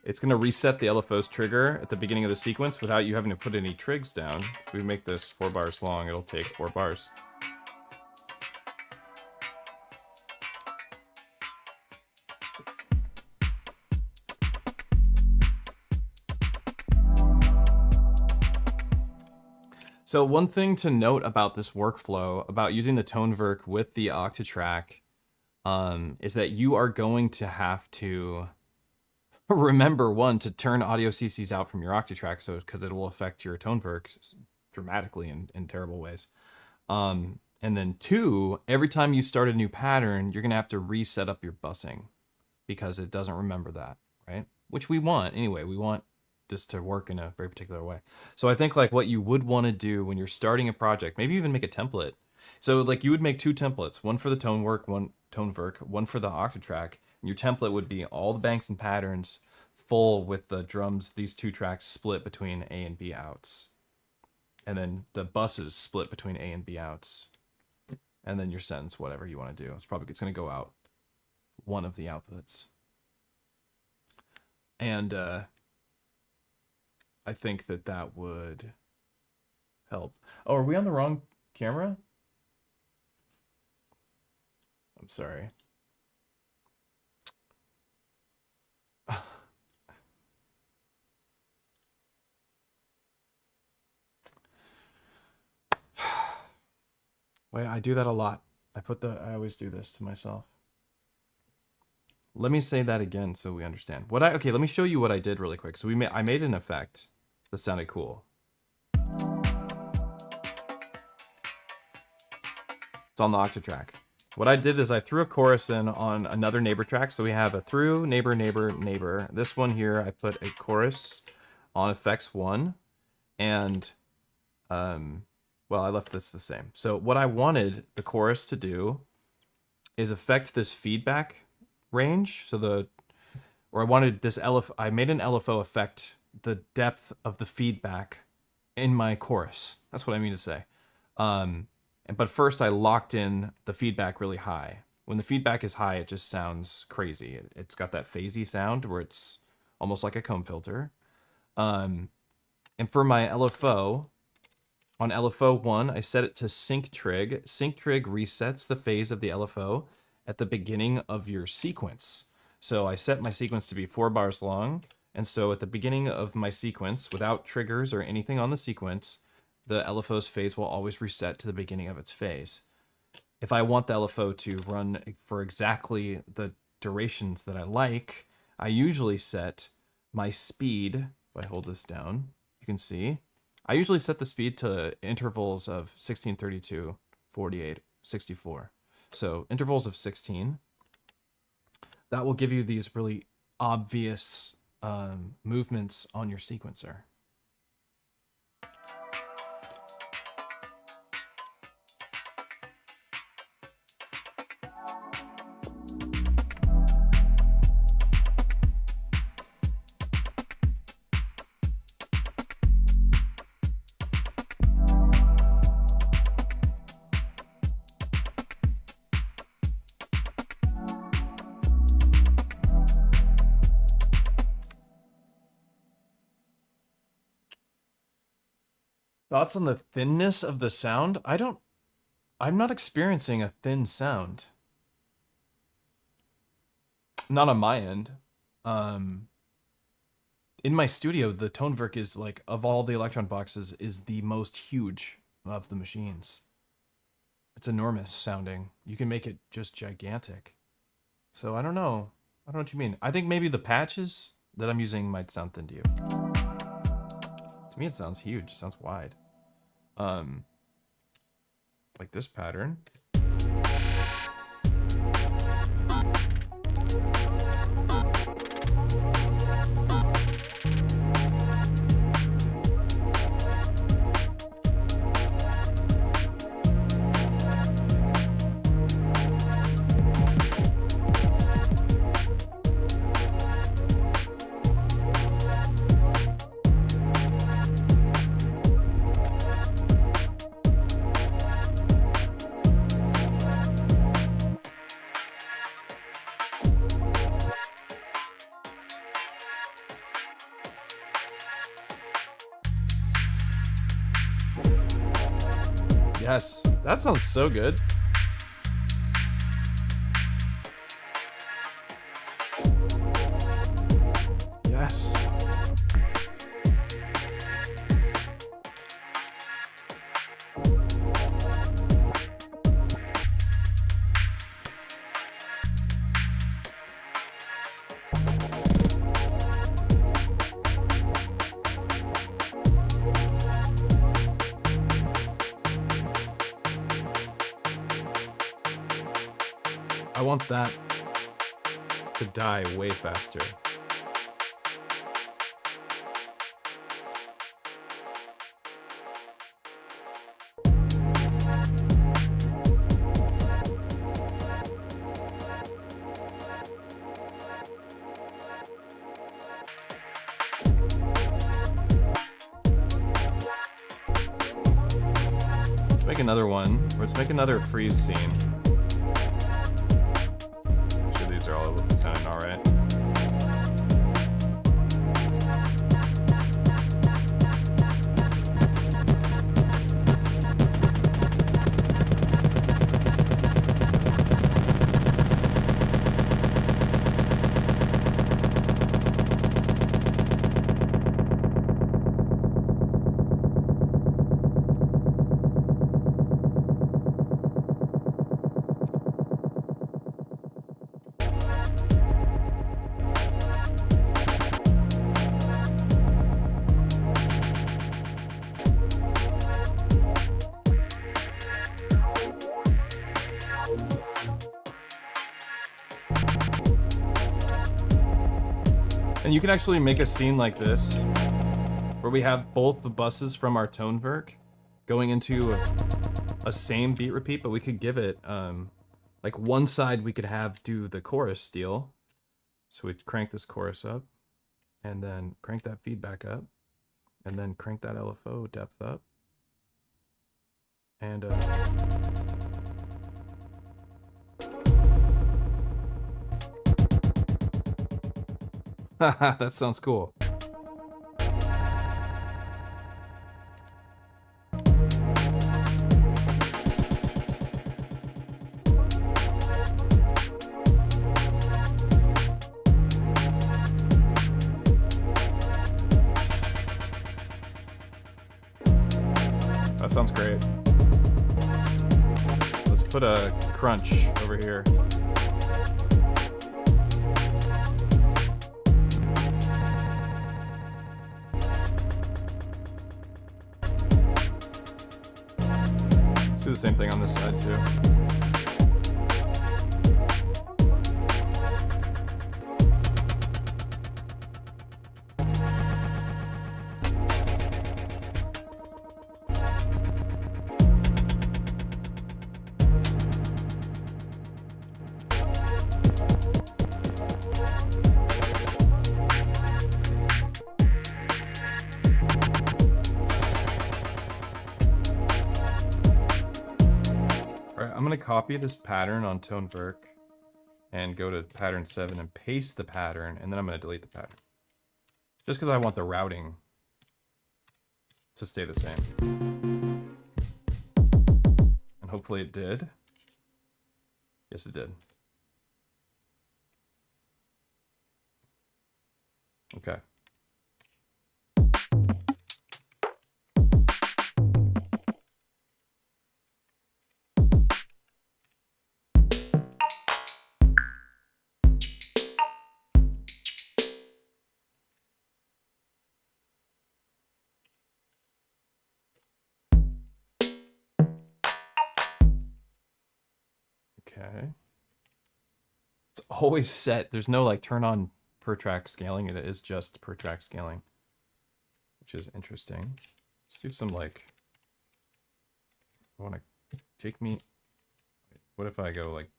it's going to reset the LFO's trigger at the beginning of the sequence without you having to put any trigs down. If we make this 4 bars long, it'll take 4 bars. So one thing to note about this workflow, about using the Tonverk with the Octatrack, is that you are going to have to remember, one, to turn audio CCs out from your Octatrack, so because it will affect your Tonverk dramatically in terrible ways. And then 2, every time you start a new pattern, you're going to have to reset up your busing because it doesn't remember that, right? Which we want anyway. We want this to work in a very particular way. So I think like what you would want to do when you're starting a project, maybe even make a template. So like you would make 2 templates, one for the Tonverk, one for the Octatrack. And your template would be all the banks and patterns full with the drums, these 2 tracks split between A and B outs. And then the buses split between A and B outs. And then your sentence, whatever you want to do. It's going to go out one of the outputs. And I think that would help. Oh, are we on the wrong camera? I'm sorry. Wait, I do that a lot. I always do this to myself. Let me say that again so we understand. Okay, let me show you what I did really quick. So I made an effect that sounded cool. It's on the Octatrack. What I did is I threw a chorus in on another neighbor track. So we have a through, neighbor, neighbor, neighbor. This one here, I put a chorus on effects 1. And, well, I left this the same. So what I wanted the chorus to do is affect this feedback range. So I wanted this I made an LFO affect the depth of the feedback in my chorus. That's what I mean to say. But first I locked in the feedback really high. When the feedback is high, it just sounds crazy. It's got that phasey sound where it's almost like a comb filter. And for my LFO, on LFO 1, I set it to sync trig. Sync trig resets the phase of the LFO at the beginning of your sequence. So I set my sequence to be 4 bars long. And so at the beginning of my sequence, without triggers or anything on the sequence, the LFO's phase will always reset to the beginning of its phase. If I want the LFO to run for exactly the durations that I like, I usually set my speed. If I hold this down, you can see. I usually set the speed to intervals of 16, 32, 48, 64. So intervals of 16. That will give you these really obvious movements on your sequencer. Thoughts on the thinness of the sound? I'm not experiencing a thin sound. Not on my end. In my studio, the Tonverk is like, of all the Electron boxes, is the most huge of the machines. It's enormous sounding. You can make it just gigantic. So I don't know. I don't know what you mean. I think maybe the patches that I'm using might sound thin to you. To me, it sounds huge. It sounds wide. Like this pattern. Yes, that sounds so good. Yes. I want that to die way faster. Let's make another one. Let's make another freeze scene. These are all sounding all right. And you can actually make a scene like this, where we have both the buses from our Tonverk going into a same beat repeat, but we could give it, like one side we could have do the chorus steal. So we crank this chorus up, and then crank that feedback up, and then crank that LFO depth up. And that sounds cool. That sounds great. Let's put a crunch over here. Let's do the same thing on this side too. I'm gonna copy this pattern on Tonverk and go to pattern 7 and paste the pattern, and then I'm gonna delete the pattern. Just because I want the routing to stay the same. And hopefully it did. Yes, it did. Okay. Okay. It's always set. There's no like turn on per track scaling. It is just per track scaling, which is interesting. Let's do some like, I want to take me, what if I go like,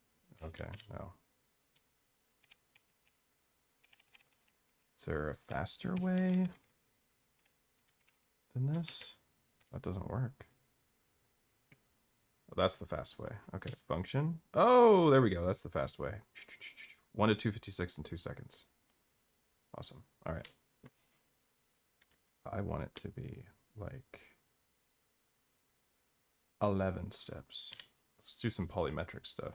okay, no. Is there a faster way than this? That doesn't work. Oh, that's the fast way. Okay, function. Oh, there we go. That's the fast way. 1 to 256 in 2 seconds. Awesome. All right. I want it to be like 11 steps. Let's do some polymetric stuff.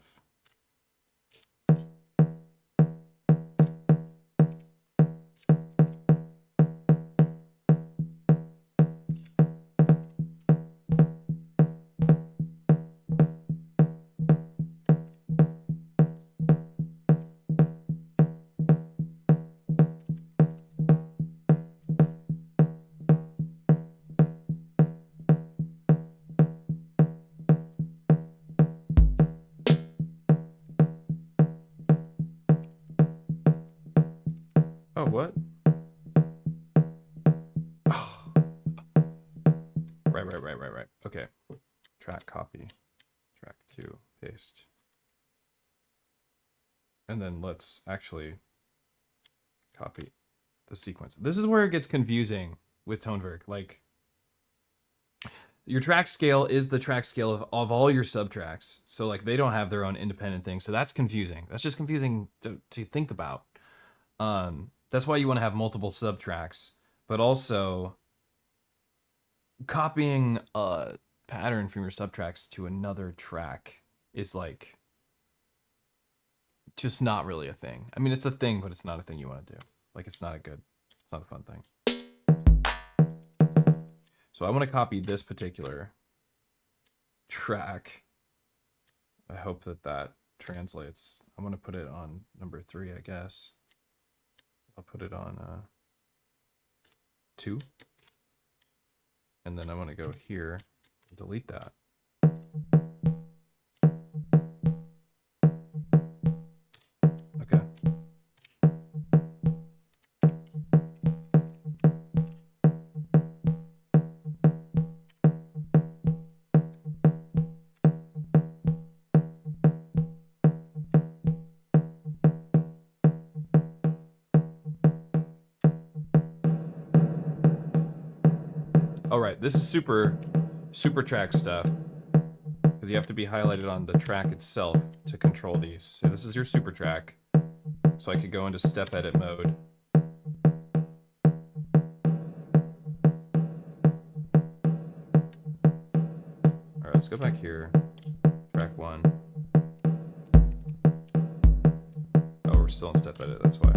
Oh, what? Oh. Right. Okay. Track copy. Track 2, paste. And then let's actually copy the sequence. This is where it gets confusing with Tonverk. Like, your track scale is the track scale of all your subtracks. So like they don't have their own independent thing. So that's confusing. That's just confusing to think about. That's why you want to have multiple subtracks, but also copying a pattern from your subtracks to another track is like just not really a thing. I mean, it's a thing, but it's not a thing you want to do. Like, it's not a fun thing. So I want to copy this particular track. I hope that translates. I'm going to put it on number 3, I guess. I'll put it on 2. And then I'm going to go here and delete that. Okay. All right, this is super track stuff, because you have to be highlighted on the track itself to control these. So this is your super track. So I could go into step edit mode. All right, let's go back here. Track 1. Oh, we're still in step edit, that's why.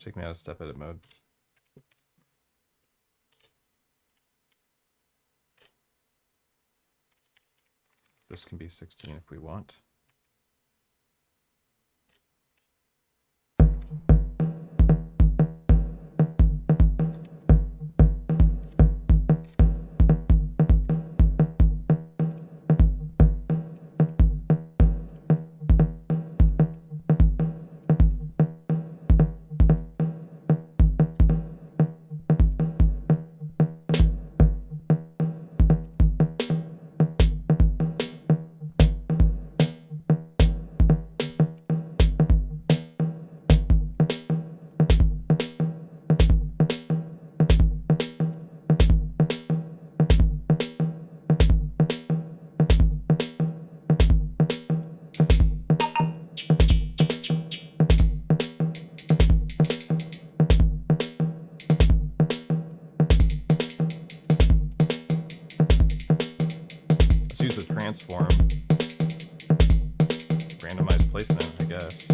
Take me out of step edit mode. This can be 16 if we want. Transform. Randomized placement, I guess.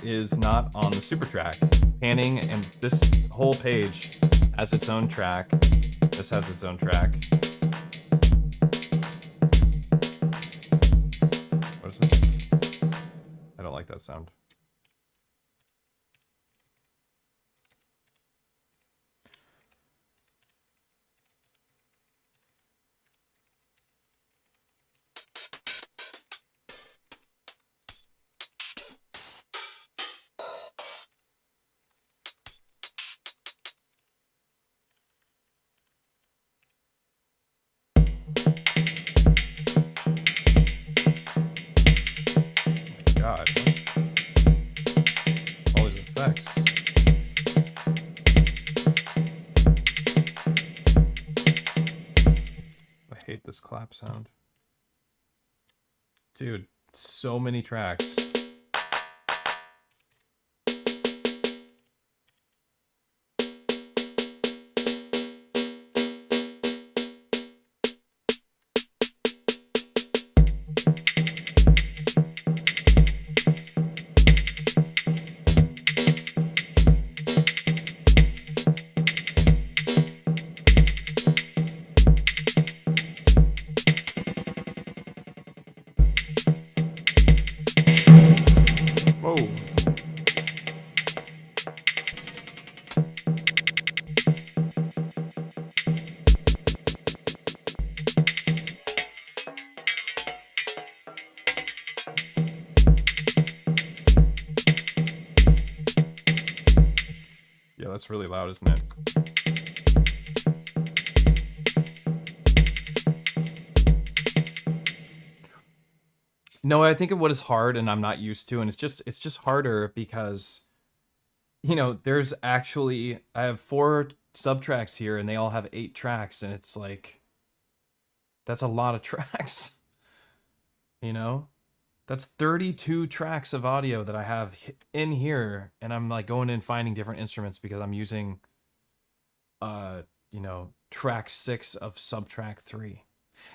Is not on the super track. Panning and this whole page has its own track. This has its own track. What is this? I don't like that sound. God. All these effects. I hate this clap sound. Dude, so many tracks. Whoa. Yeah, that's really loud, isn't it? No, I think of what is hard and I'm not used to, and it's just harder because, you know, there's actually, I have 4 subtracks here and they all have 8 tracks, and it's like, that's a lot of tracks, you know? That's 32 tracks of audio that I have in here, and I'm like going in finding different instruments because I'm using, you know, track 6 of subtrack 3.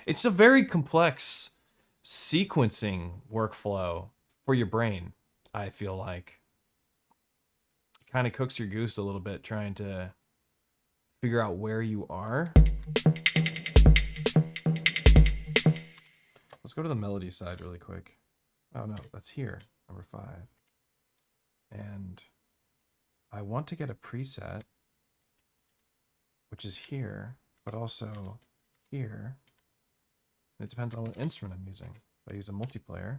It's a very complex sequencing workflow for your brain, I feel like. Kind of cooks your goose a little bit trying to figure out where you are. Let's go to the melody side really quick. Oh no, that's here, number 5. And I want to get a preset, which is here, but also here. And it depends on what instrument I'm using. If I use a multiplayer.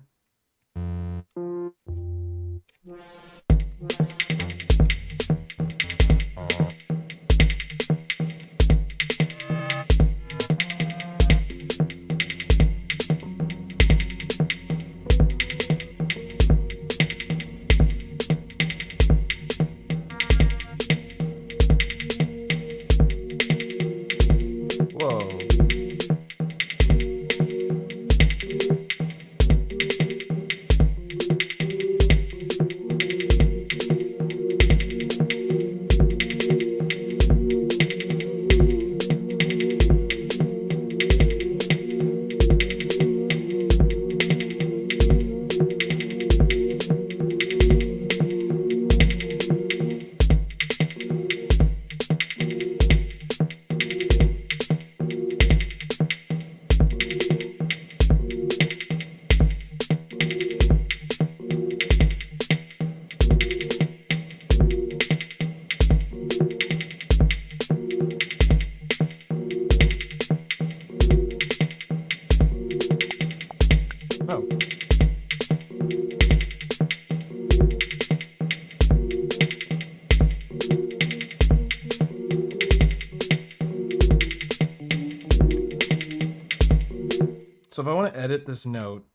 So if I want to edit this note,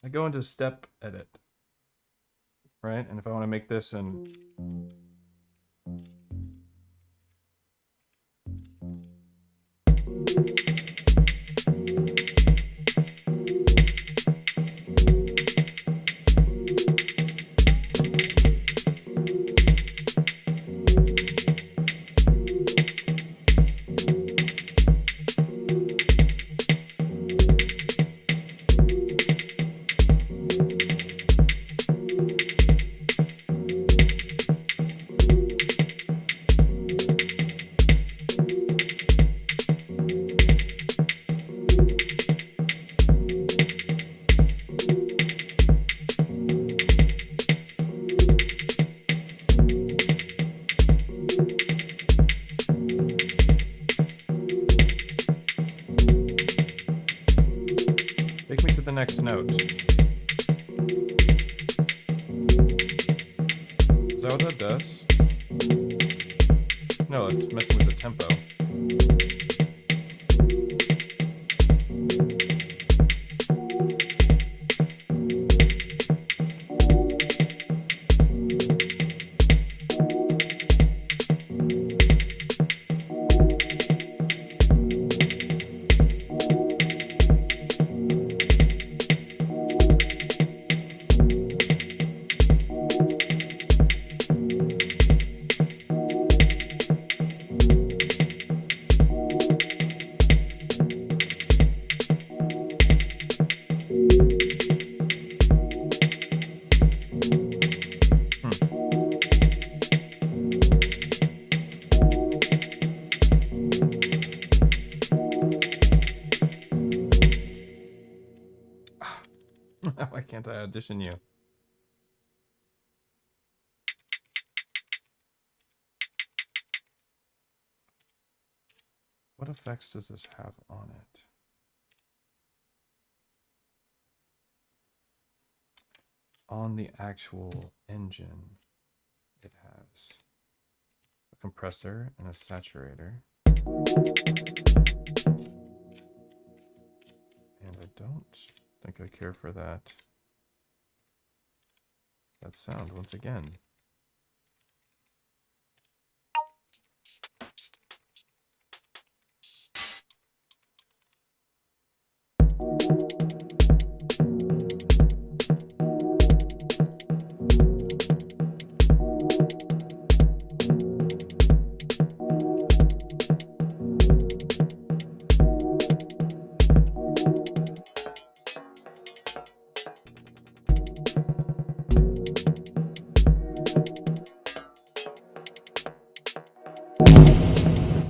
I go into step edit, right? And if I want to make this an next note. Is that what that does? No, it's messing with the tempo. Why can't I audition you? What effects does this have on it? On the actual engine, it has a compressor and a saturator. And I don't think I care for that sound once again.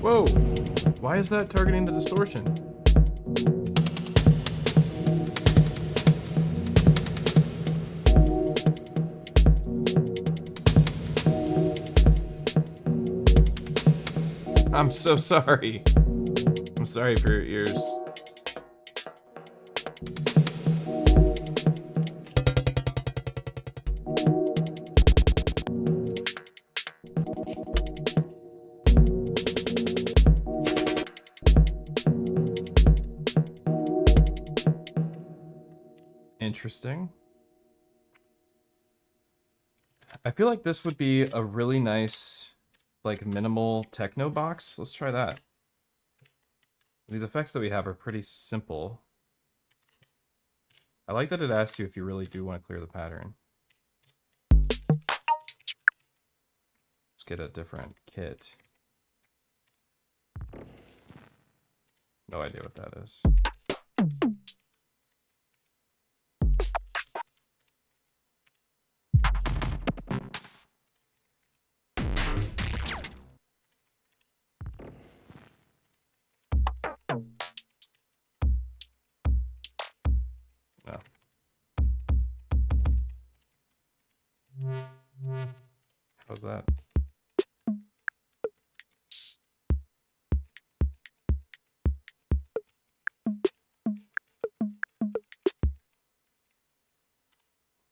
Whoa! Why is that targeting the distortion? I'm so sorry. I'm sorry for your ears. Interesting. I feel like this would be a really nice, like, minimal techno box. Let's try that. These effects that we have are pretty simple. I like that it asks you if you really do want to clear the pattern. Let's get a different kit. No idea what that is. No. How's that?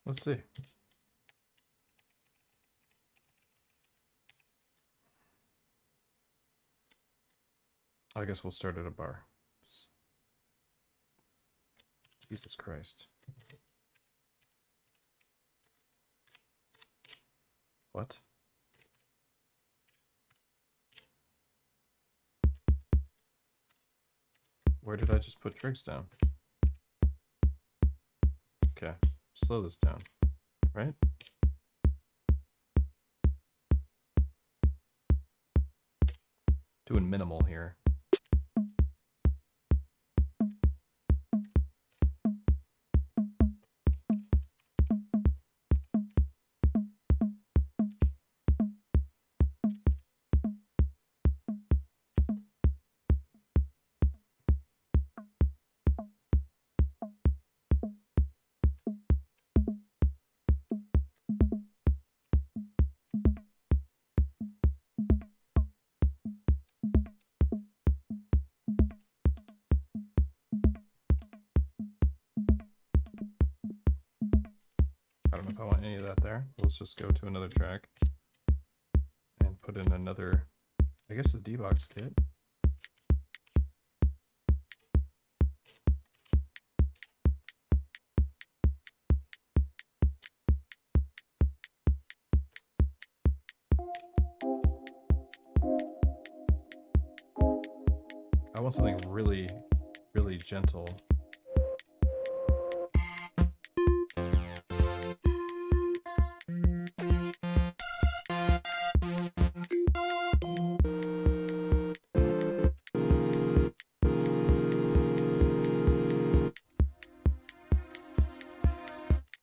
Let's see. I guess we'll start at a bar. Jesus Christ. What? Where did I just put trigs down? Okay, slow this down, right? Doing minimal here. I don't know if I want any of that there. Let's just go to another track and put in another, I guess, the D-Box kit. I want something really, really gentle.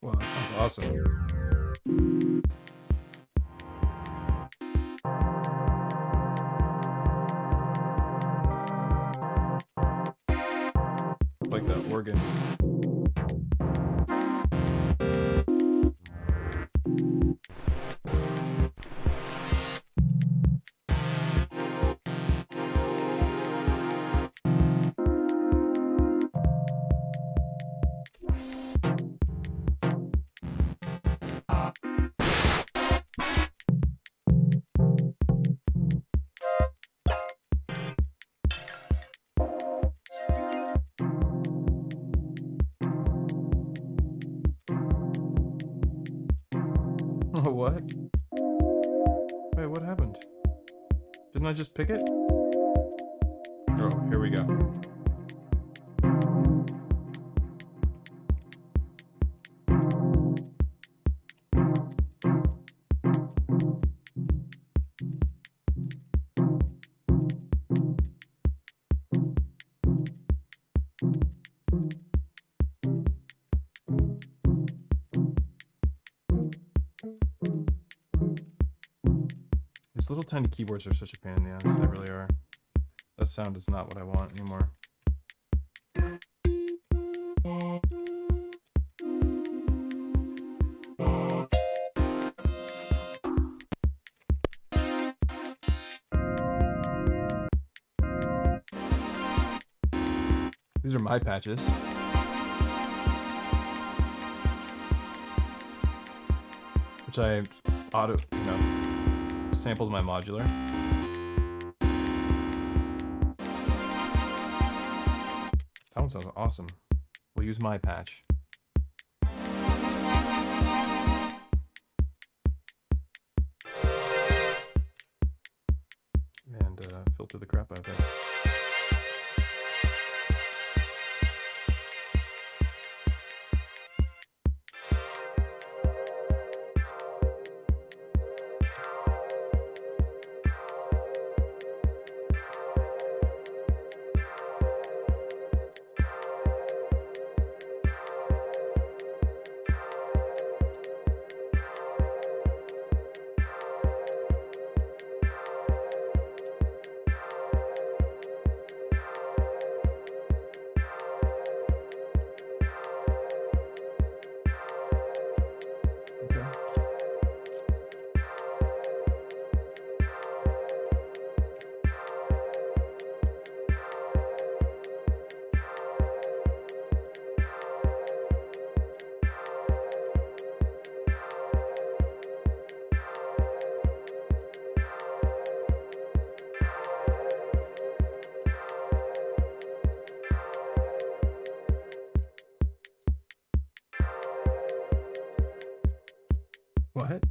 Wow, that sounds awesome. Like that organ. What? Wait, what happened? Didn't I just pick it? Oh, here we go. These little tiny keyboards are such a pain in the ass, they really are. That sound is not what I want anymore. These are my patches. Which I sampled my modular. That one sounds awesome. We'll use my patch. And filter the crap out of it. What?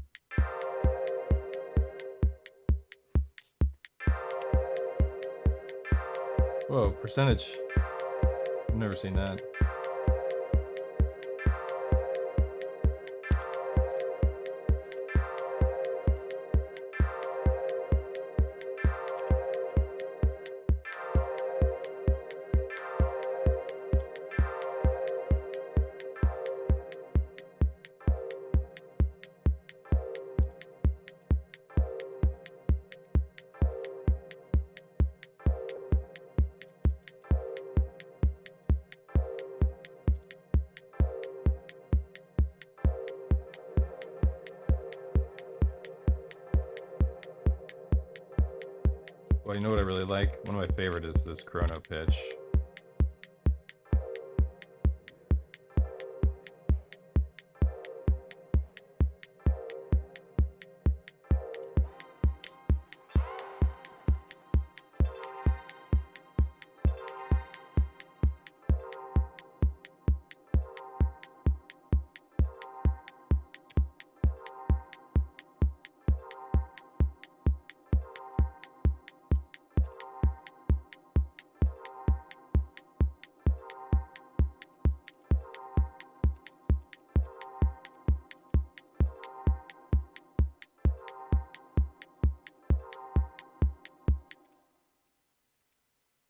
Whoa, percentage. I've never seen that. Well, you know what I really like? One of my favorite is this chrono pitch.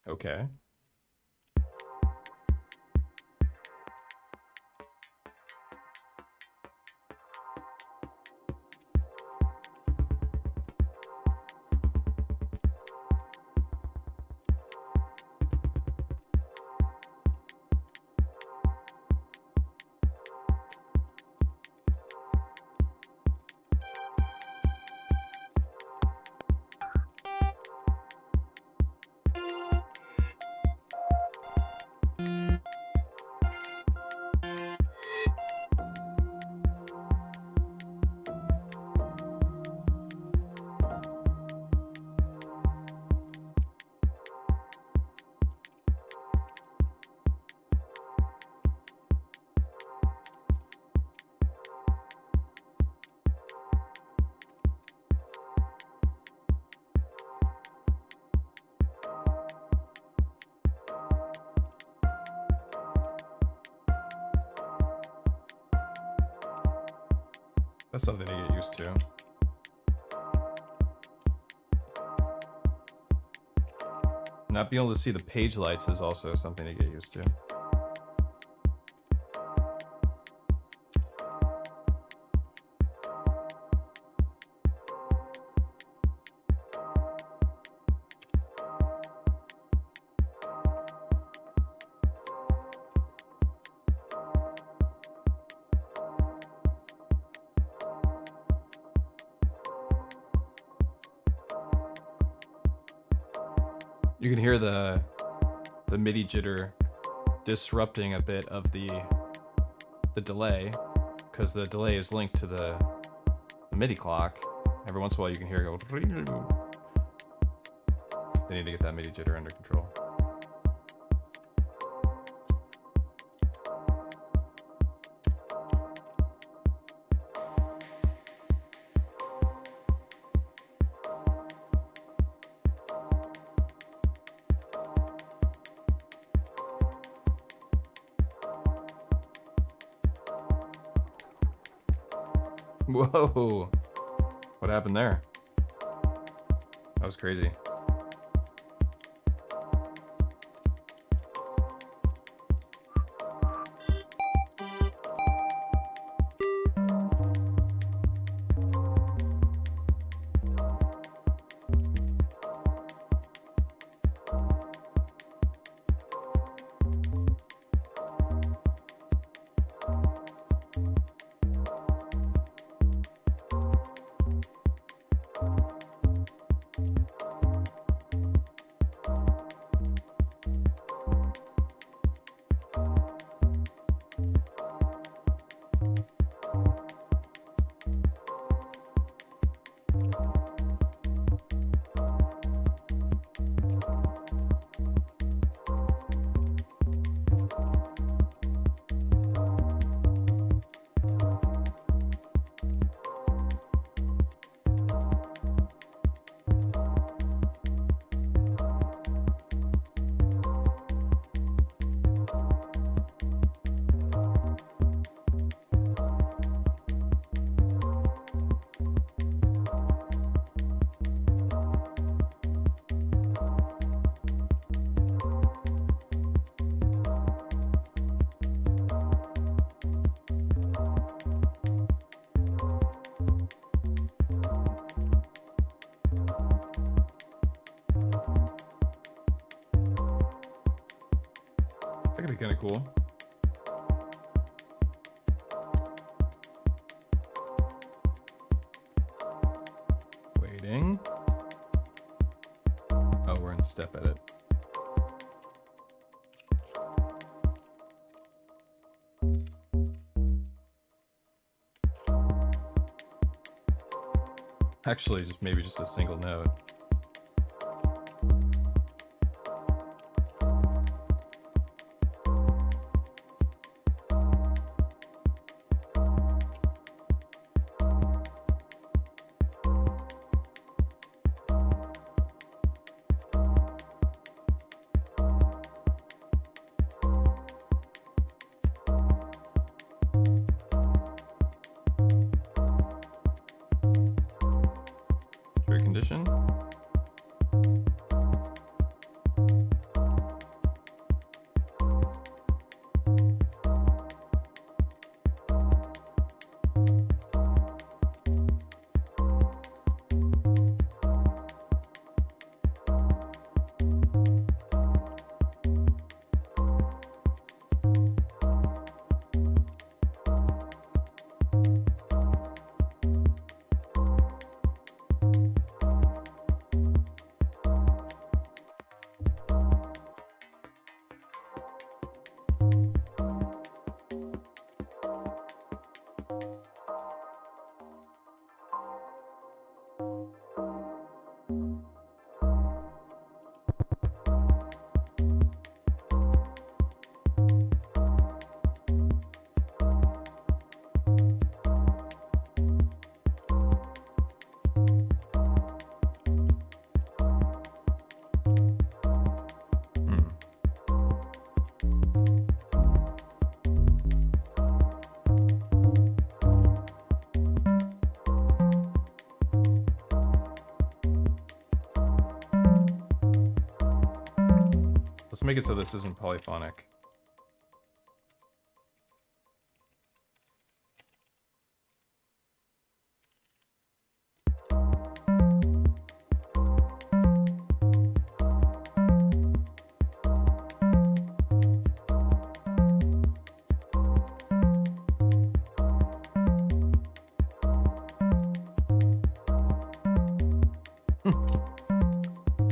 Okay. That's something to get used to. Not being able to see the page lights is also something to get used to. You can hear the MIDI jitter disrupting a bit of the delay, because the delay is linked to the MIDI clock. Every once in a while you can hear it go. They need to get that MIDI jitter under control. Whoa, what happened there? That was crazy. That could be kind of cool. Waiting. Oh, we're in step edit. Actually, maybe just a single note. Condition. Let's make it so this isn't polyphonic.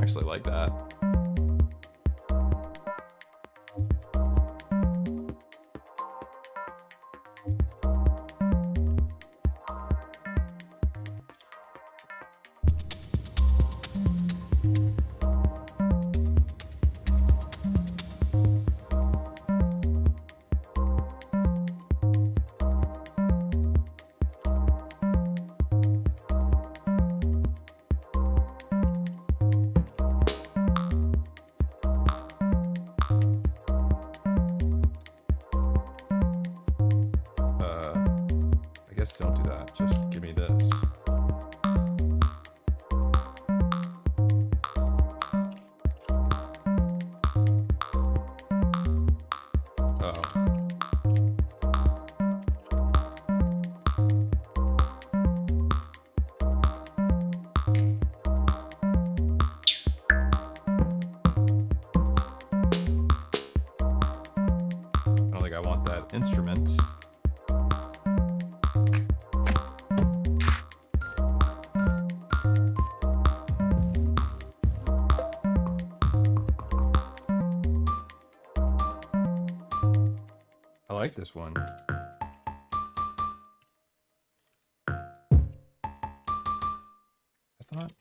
Actually like that. guess don't do that. Just give me this. Instrument. I like this one. I thought,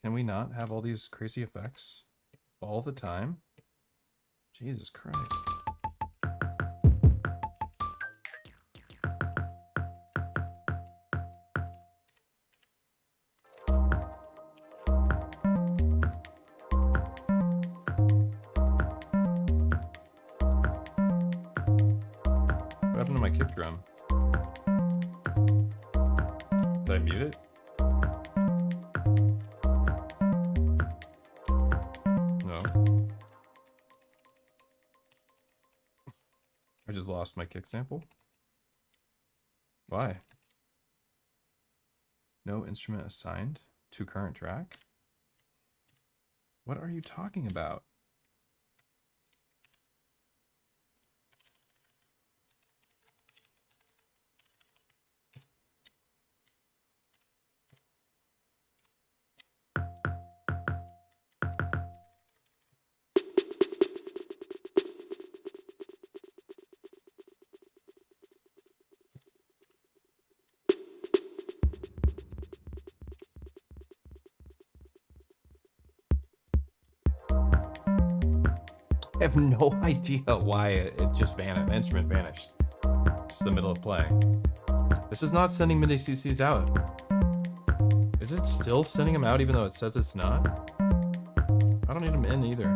can we not have all these crazy effects all the time? Jesus Christ. What happened to my kick drum? Did I mute it? No. I just lost my kick sample. Why? No instrument assigned to current track? What are you talking about? I have no idea why it just vanished. My instrument vanished. Just in the middle of playing. This is not sending MIDI CCs out. Is it still sending them out even though it says it's not? I don't need them in either.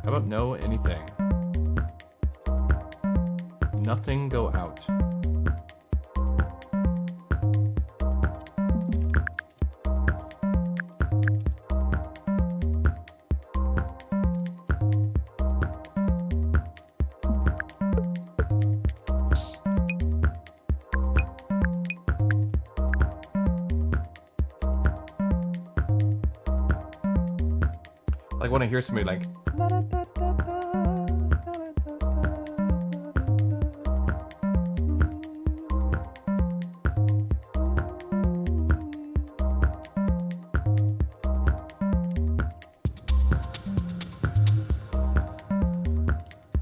How about no anything? Nothing go out. Like when I hear somebody like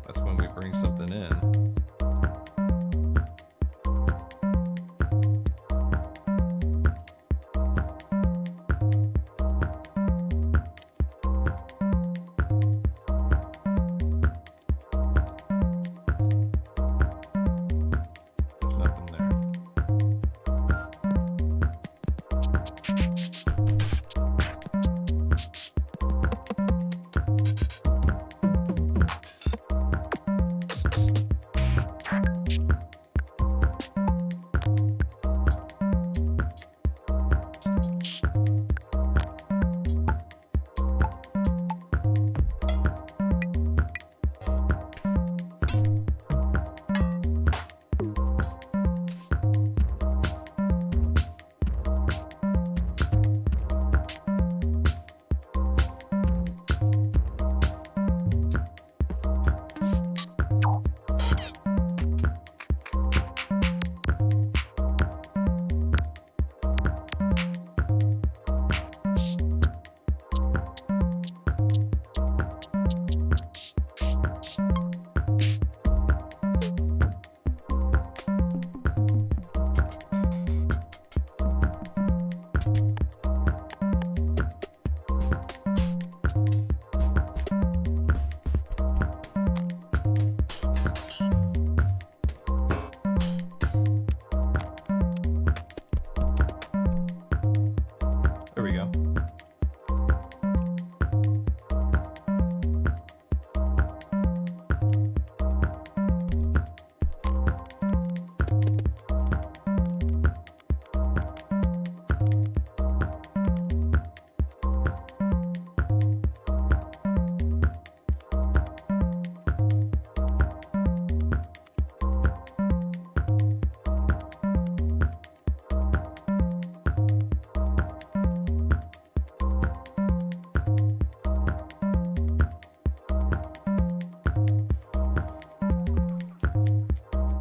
that's when we bring something in.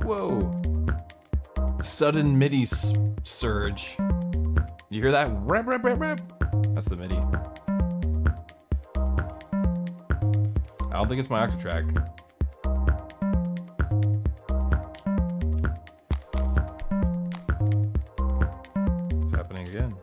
Whoa. Sudden MIDI surge. You hear that? Rap, rap, rap, rap. That's the MIDI. I don't think it's my Octatrack. It's happening again.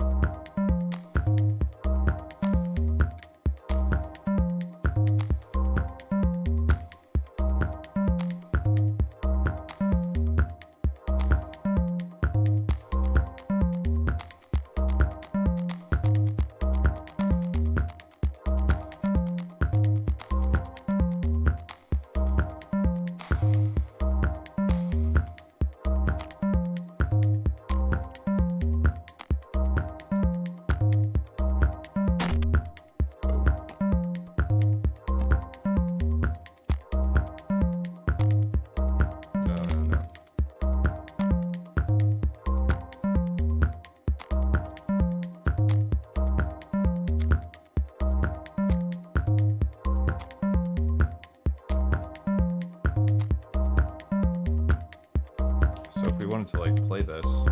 To like play this.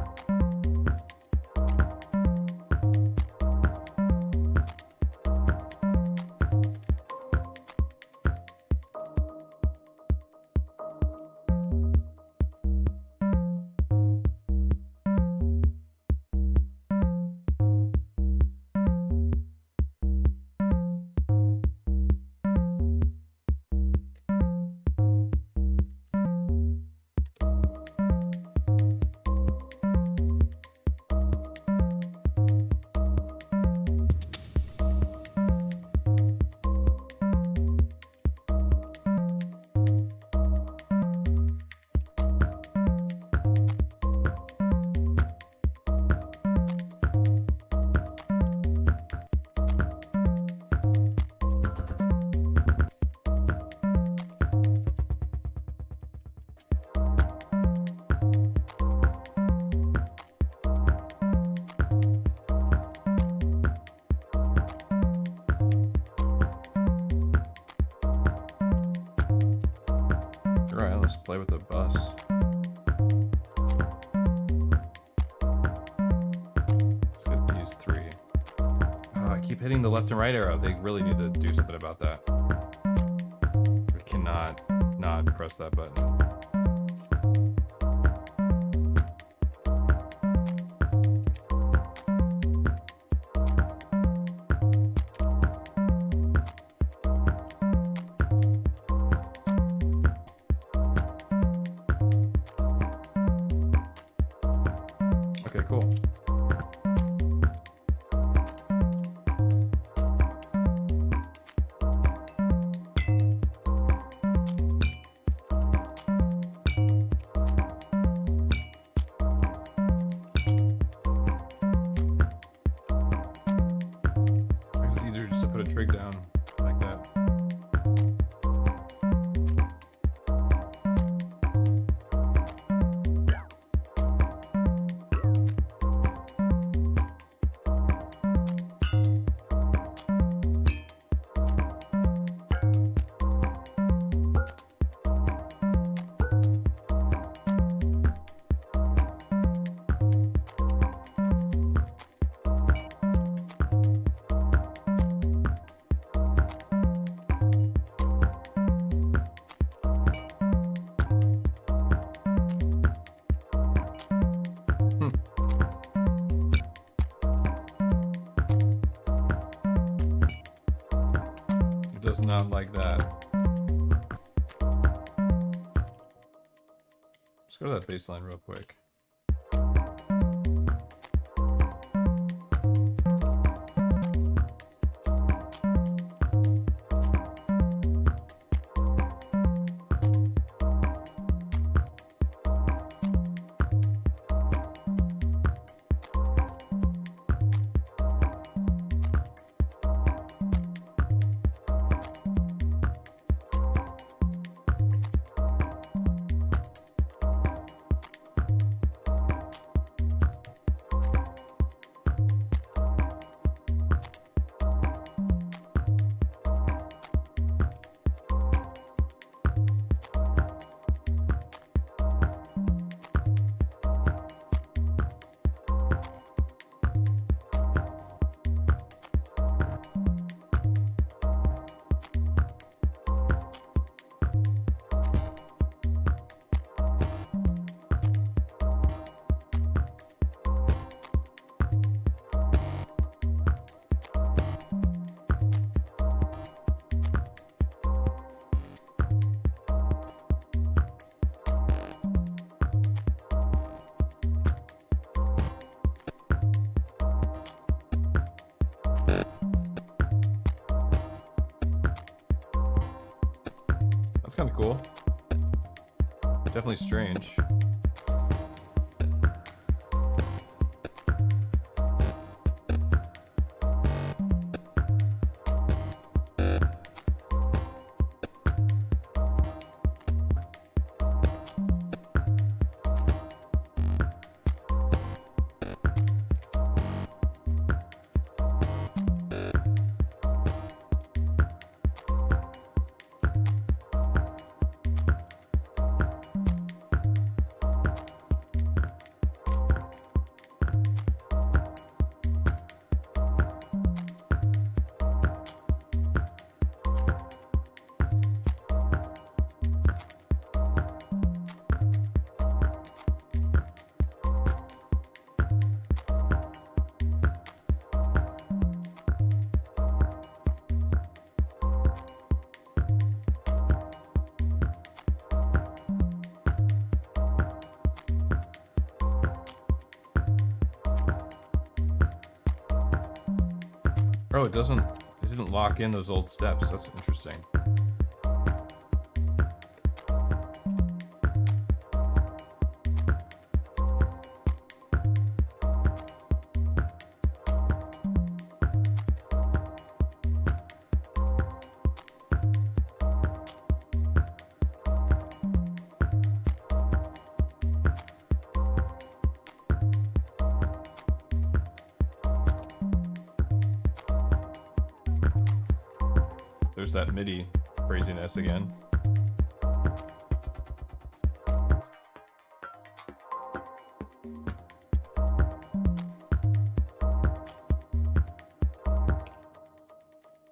Let's play with the bus. Let's get these three. Oh, I keep hitting the left and right arrow. They really need to do something about that. I cannot not press that button. Okay, cool. It's easier just to put a trig down like that. Does not like that. Let's go to that bass line real quick. kind of cool. Definitely strange. Oh, it didn't lock in those old steps. That's interesting. There's that MIDI craziness again.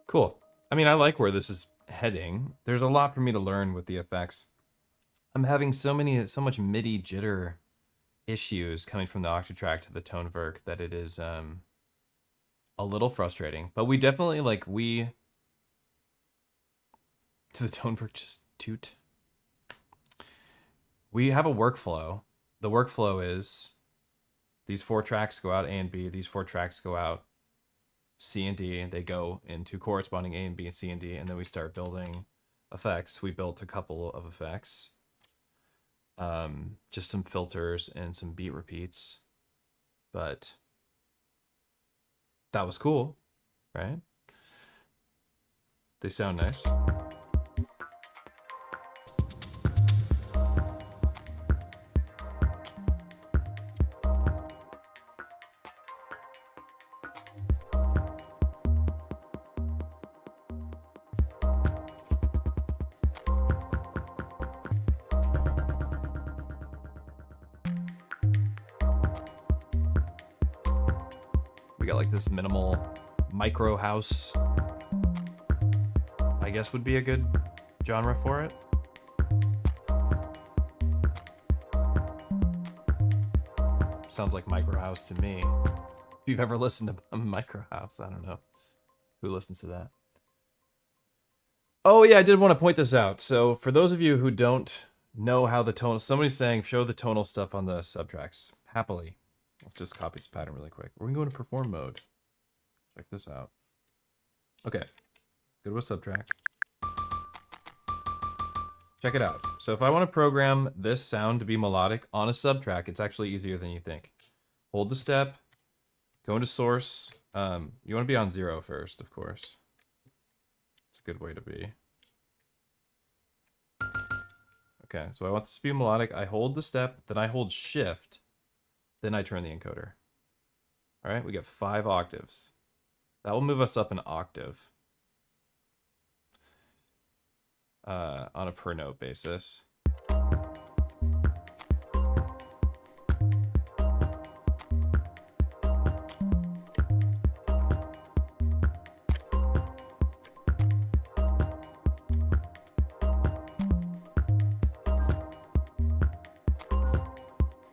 Cool. I mean, I like where this is heading. There's a lot for me to learn with the effects. I'm having so much MIDI jitter issues coming from the Octatrack to the Tonverk that it is a little frustrating. But we definitely to the Tonverk just toot. We have a workflow. The workflow is these 4 tracks go out A and B. These 4 tracks go out C and D. They go into corresponding A and B and C and D, and then we start building effects. We built a couple of effects. Just some filters and some beat repeats. But that was cool, right? They sound nice. We got like this minimal micro house, I guess would be a good genre for it. Sounds like micro house to me. If you've ever listened to a micro house, I don't know who listens to that. Oh yeah, I did want to point this out. So for those of you who don't know how the tonal, somebody's saying show the tonal stuff on the subtracks. Happily. Let's just copy this pattern really quick. We're gonna go into perform mode. Check this out. Okay, go to a subtrack. Check it out. So if I want to program this sound to be melodic on a subtrack, it's actually easier than you think. Hold the step, go into source. You want to be on 0 first, of course. It's a good way to be. Okay, so I want this to be melodic. I hold the step, then I hold shift. Then I turn the encoder. All right, we get 5 octaves. That will move us up an octave on a per note basis.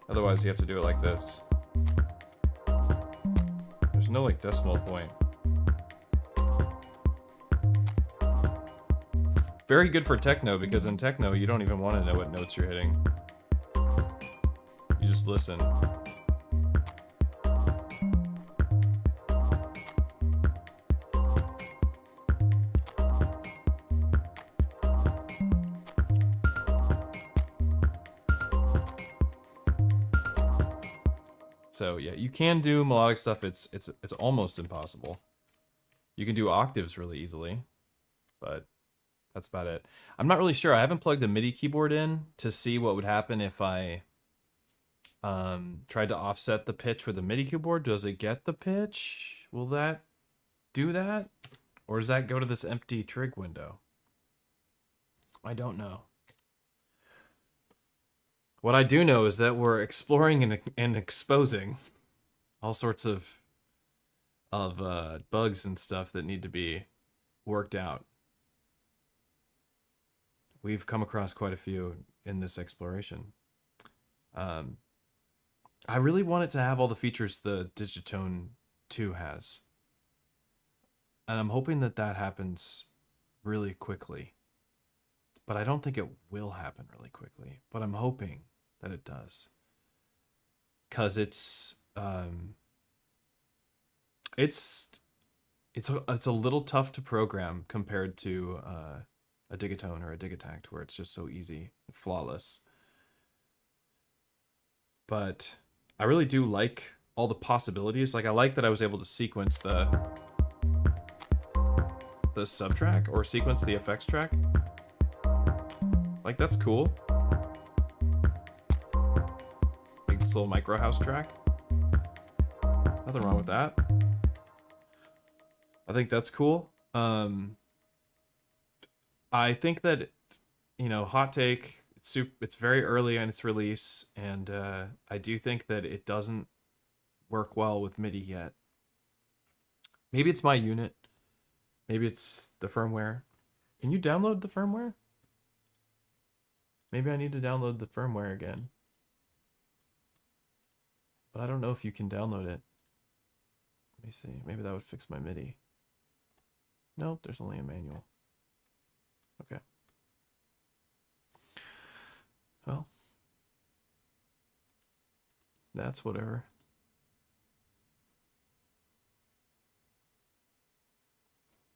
Otherwise, you have to do it like this. There's no like decimal point. Very good for techno, because in techno, you don't even want to know what notes you're hitting. You just listen. So yeah, you can do melodic stuff. It's almost impossible. You can do octaves really easily, but that's about it. I'm not really sure. I haven't plugged a MIDI keyboard in to see what would happen if I tried to offset the pitch with a MIDI keyboard. Does it get the pitch? Will that do that? Or does that go to this empty trig window? I don't know. What I do know is that we're exploring and exposing all sorts of bugs and stuff that need to be worked out. We've come across quite a few in this exploration. I really want it to have all the features the Digitone 2 has. And I'm hoping that that happens really quickly. But I don't think it will happen really quickly. But I'm hoping that it does. Because it's a little tough to program compared to a Digitone or a Digitact, where it's just so easy and flawless. But I really do like all the possibilities. Like, I like that I was able to sequence the subtrack or sequence the effects track. Like, that's cool. Like this little micro house track. Nothing wrong with that. I think that's cool. I think that, you know, hot take, it's very early in its release, and I do think that it doesn't work well with MIDI yet. Maybe it's my unit. Maybe it's the firmware. Can you download the firmware? Maybe I need to download the firmware again. But I don't know if you can download it. Let me see. Maybe that would fix my MIDI. Nope, there's only a manual. Okay. Well, that's whatever.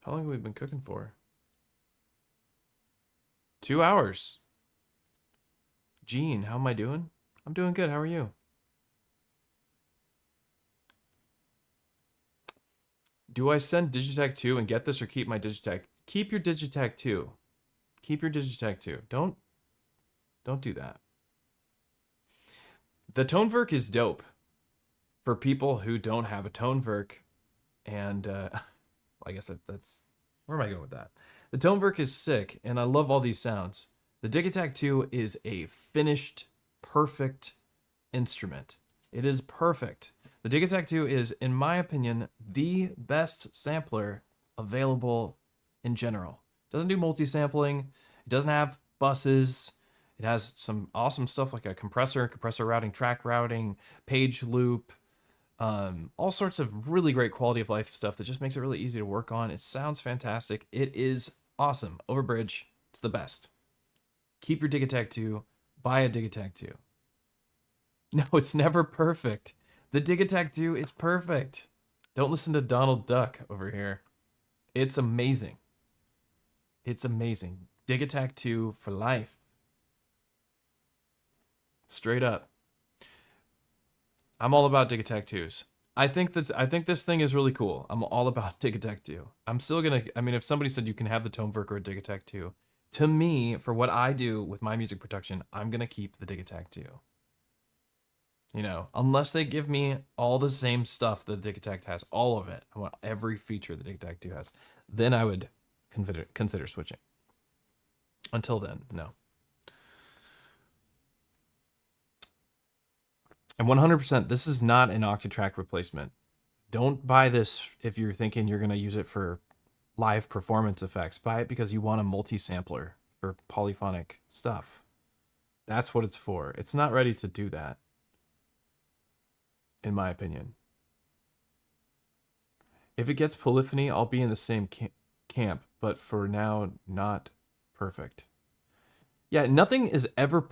How long have we been cooking for? 2 hours. Gene, how am I doing? I'm doing good. How are you? Do I send Digitech 2 and get this, or keep my Digitech? Keep your Digitech 2. Keep your Digitech 2. Don't do that. The Tonverk is dope for people who don't have a Tonverk, and I guess that's where am I going with that? The Tonverk is sick, and I love all these sounds. The Digitech 2 is a finished, perfect instrument. It is perfect. The Digitech 2 is, in my opinion, the best sampler available in general. It doesn't do multi-sampling. It doesn't have buses. It has some awesome stuff like a compressor routing, track routing, page loop, all sorts of really great quality of life stuff that just makes it really easy to work on. It sounds fantastic. It is awesome. Overbridge, it's the best. Keep your Digitech 2. Buy a Digitech 2. No, it's never perfect. The Digitech 2 is perfect. Don't listen to Donald Duck over here. It's amazing. It's amazing. Digitech 2 for life. Straight up. I'm all about Digitech 2s. I think this thing is really cool. I'm all about Digitech 2. I'm still gonna, I mean, if somebody said you can have the Tonverk or a Digitech 2, to me, for what I do with my music production, I'm gonna keep the Digitech 2. You know, unless they give me all the same stuff that the Digitech has, all of it. I want every feature the Digitech 2 has. Then I would consider switching. Until then, no. And 100%, this is not an Octatrack replacement. Don't buy this if you're thinking you're going to use it for live performance effects. Buy it because you want a multi-sampler for polyphonic stuff. That's what it's for. It's not ready to do that, in my opinion. If it gets polyphony, I'll be in the same camp, but for now, not perfect. Yeah, nothing is ever...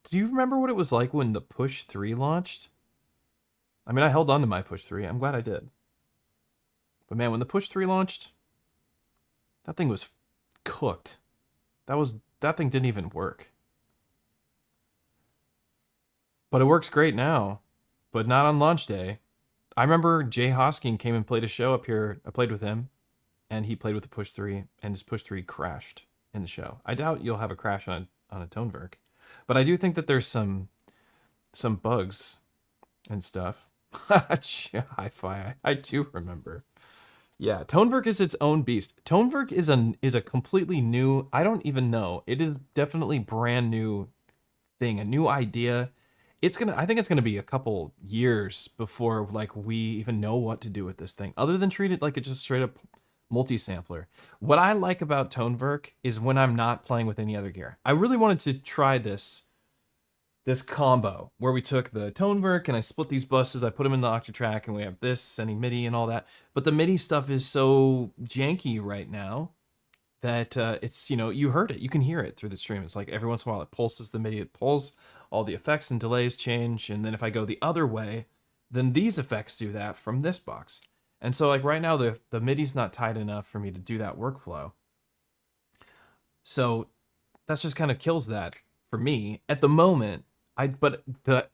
Do you remember what it was like when the Push 3 launched? I mean, I held on to my Push 3. I'm glad I did. But man, when the Push 3 launched, that thing was cooked. That thing didn't even work. But it works great now. but not on launch day. I remember Jay Hosking came and played a show up here. I played with him, and he played with the Push 3, and his Push 3 crashed in the show. I doubt you'll have a crash on a Tonverk, but I do think that there's some bugs and stuff. Hi-Fi, I do remember. Yeah, Tonverk is its own beast. Tonverk is a completely new, I don't even know. It is definitely brand new thing, a new idea. I think it's gonna be a couple years before like we even know what to do with this thing, other than treat it like it's just straight up multi-sampler. What I like about Tonverk is when I'm not playing with any other gear. I really wanted to try this combo where we took the Tonverk and I split these buses, I put them in the Octatrack, and we have this sending MIDI and all that. But the MIDI stuff is so janky right now that it's, you heard it. You can hear it through the stream. It's like every once in a while it pulses the MIDI, it pulls, all the effects and delays change. And then if I go the other way, then these effects do that from this box. And so like right now the MIDI's not tight enough for me to do that workflow. So that's just kind of kills that for me at the moment. But the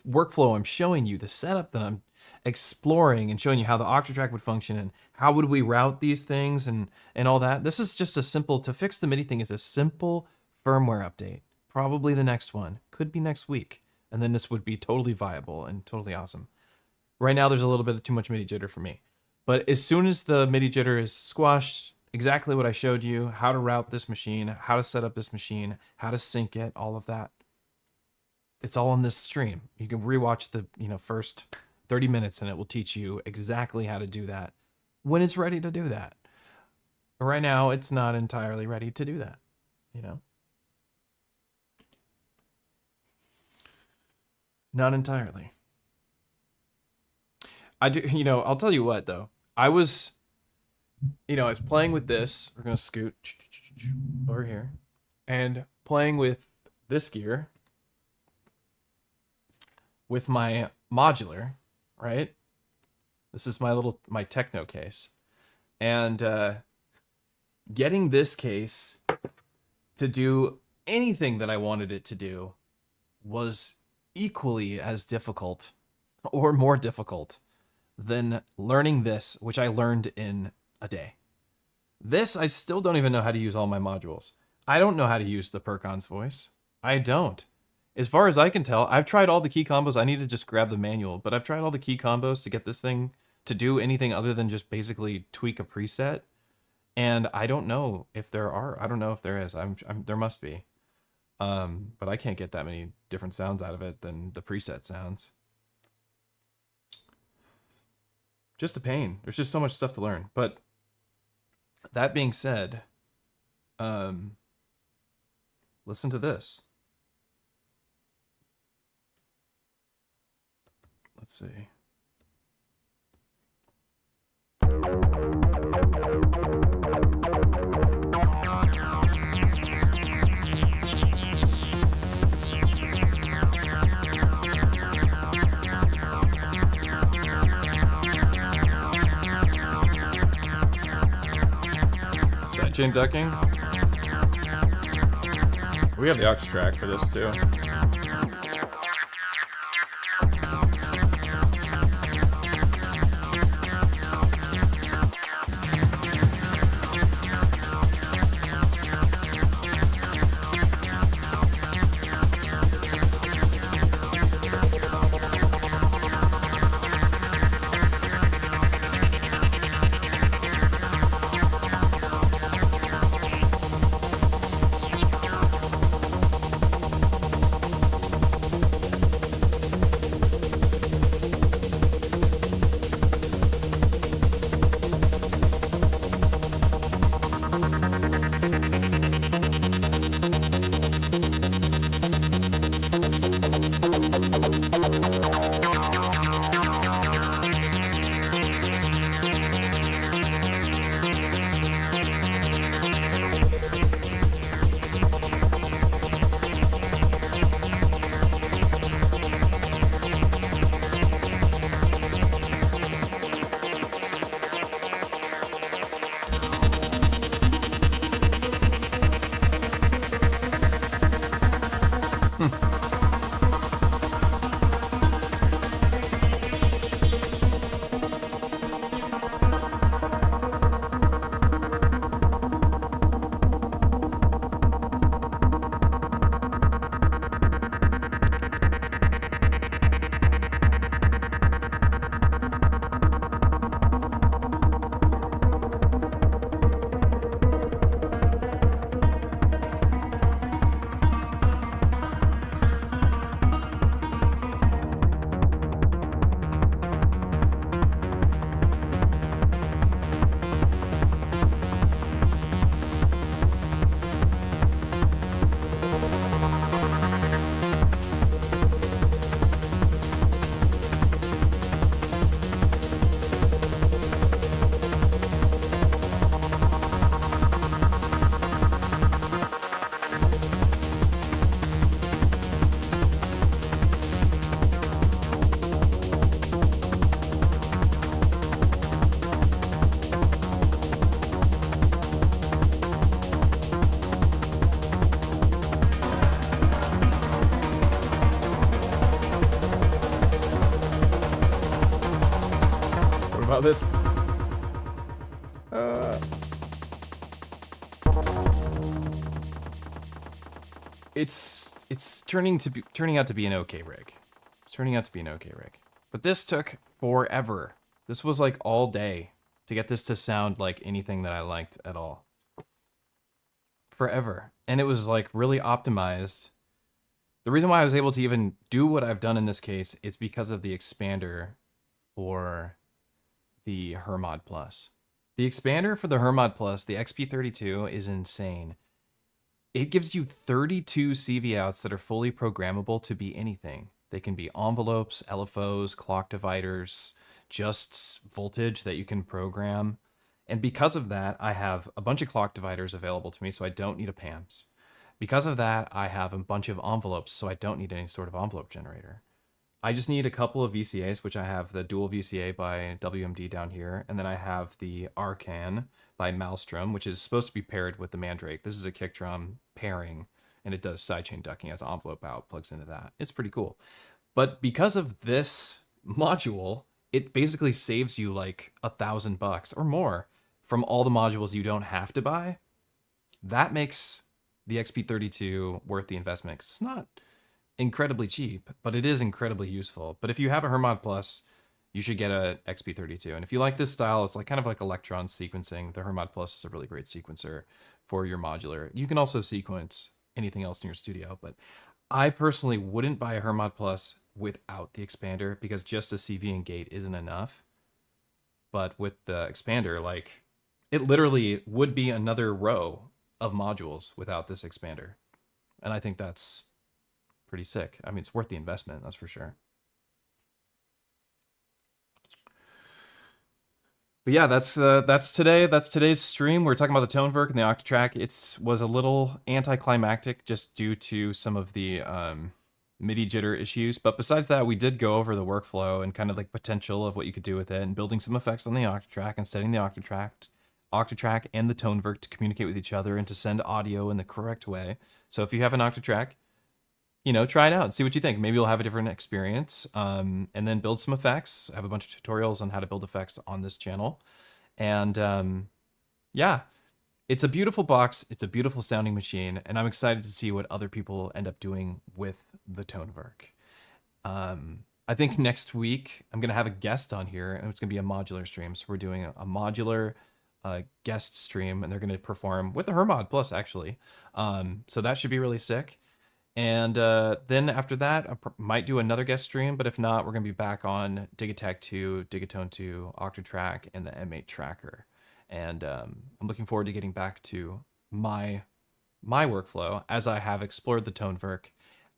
workflow I'm showing you, the setup that I'm exploring and showing you how the Octatrack would function and how would we route these things and all that. This is just to fix the MIDI thing is a simple firmware update. Probably the next one. Could be next week. And then this would be totally viable and totally awesome. Right now there's a little bit of too much MIDI jitter for me. But as soon as the MIDI jitter is squashed, exactly what I showed you, how to route this machine, how to set up this machine, how to sync it, all of that. It's all in this stream. You can rewatch the first 30 minutes and it will teach you exactly how to do that when it's ready to do that. But right now, it's not entirely ready to do that, Not entirely. I do, I'll tell you what, though. I was playing with this. We're going to scoot over here. And playing with this gear with my modular, right? This is my Techno case. And getting this case to do anything that I wanted it to do was equally as difficult or more difficult than learning this, which I learned in a day. This, I still don't even know how to use all my modules. I don't know how to use the Percon's voice. I don't. As far as I can tell, I've tried all the key combos. I need to just grab the manual, but I've tried all the key combos to get this thing to do anything other than just basically tweak a preset. And I don't know if there are. I don't know if there is. There must be. But I can't get that many different sounds out of it than the preset sounds. Just a pain. There's just so much stuff to learn. But that being said, listen to this. Let's see. Sidechain ducking. We have the Octatrack for this too. about this. It's turning out to be an okay rig. It's turning out to be an okay rig. But this took forever. This was like all day to get this to sound like anything that I liked at all. Forever. And it was like really optimized. The reason why I was able to even do what I've done in this case is because of the expander for the Hermod Plus. The expander for the Hermod Plus, the XP32, is insane. It gives you 32 CV outs that are fully programmable to be anything. They can be envelopes, LFOs, clock dividers, just voltage that you can program. And because of that, I have a bunch of clock dividers available to me, so I don't need a PAMS. Because of that, I have a bunch of envelopes, so I don't need any sort of envelope generator. I just need a couple of VCAs, which I have the dual VCA by WMD down here, and then I have the Arcan by Maelstrom, which is supposed to be paired with the Mandrake. This is a kick drum pairing, and it does sidechain ducking as envelope out, plugs into that. It's pretty cool. But because of this module, it basically saves you like $1,000 or more from all the modules you don't have to buy. That makes the XP32 worth the investment, because it's not incredibly cheap, but it is incredibly useful. But if you have a Hermod Plus, you should get a XP32. And if you like this style, it's like kind of like Electron sequencing. The Hermod Plus is a really great sequencer for your modular. You can also sequence anything else in your studio, but I personally wouldn't buy a Hermod Plus without the expander, because just a CV and gate isn't enough. But with the expander, like, it literally would be another row of modules without this expander. And I think that's pretty sick. I mean, it's worth the investment, that's for sure. But yeah, that's today. That's today's stream. We're talking about the Tonverk and the Octatrack. It was a little anticlimactic just due to some of the MIDI jitter issues. But besides that, we did go over the workflow and kind of like potential of what you could do with it, and building some effects on the Octatrack and setting the Octatrack and the Tonverk to communicate with each other and to send audio in the correct way. So if you have an Octatrack, you know, try it out and see what you think. Maybe you'll have a different experience, and then build some effects. I have a bunch of tutorials on how to build effects on this channel. And yeah, it's a beautiful box. It's a beautiful sounding machine, and I'm excited to see what other people end up doing with the Tonverk. I think next week I'm going to have a guest on here, and it's going to be a modular stream. So we're doing a modular guest stream, and they're going to perform with the Hermod Plus, actually. So that should be really sick. And then after that, I might do another guest stream, but if not, we're going to be back on Digitech 2, Digatone 2, Octatrack, and the M8 Tracker. And I'm looking forward to getting back to my workflow, as I have explored the Tonverk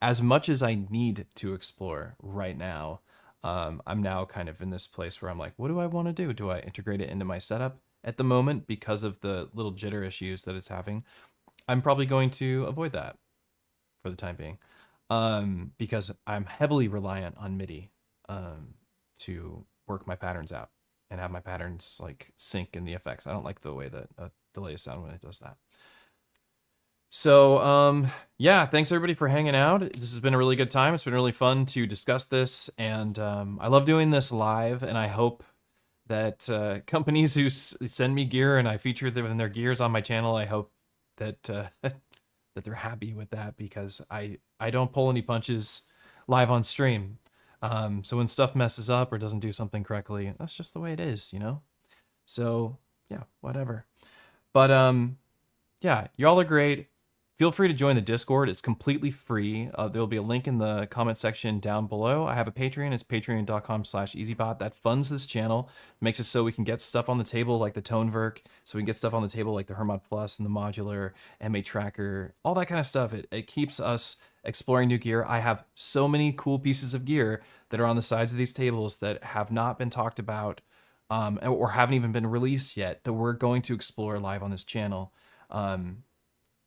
as much as I need to explore right now. I'm now kind of in this place where I'm like, what do I want to do? Do I integrate it into my setup? At the moment, because of the little jitter issues that it's having, I'm probably going to avoid that for the time being, because I'm heavily reliant on MIDI to work my patterns out and have my patterns like sync in the effects. I don't like the way that delays sound when it does that. So yeah, thanks everybody for hanging out. This has been a really good time. It's been really fun to discuss this, and I love doing this live, and I hope that companies who send me gear and I feature them in their gears on my channel, I hope that that they're happy with that, because I don't pull any punches live on stream. So when stuff messes up or doesn't do something correctly, that's just the way it is, you know? So yeah, whatever. But yeah, y'all are great. Feel free to join the Discord. It's completely free. There'll be a link in the comment section down below. I have a Patreon. It's patreon.com/EZBOT. That funds this channel. Makes it so we can get stuff on the table like the Tonverk, so we can get stuff on the table like the Hermod Plus and the Modular, M8 Tracker, all that kind of stuff. It keeps us exploring new gear. I have so many cool pieces of gear that are on the sides of these tables that have not been talked about, or haven't even been released yet, that we're going to explore live on this channel.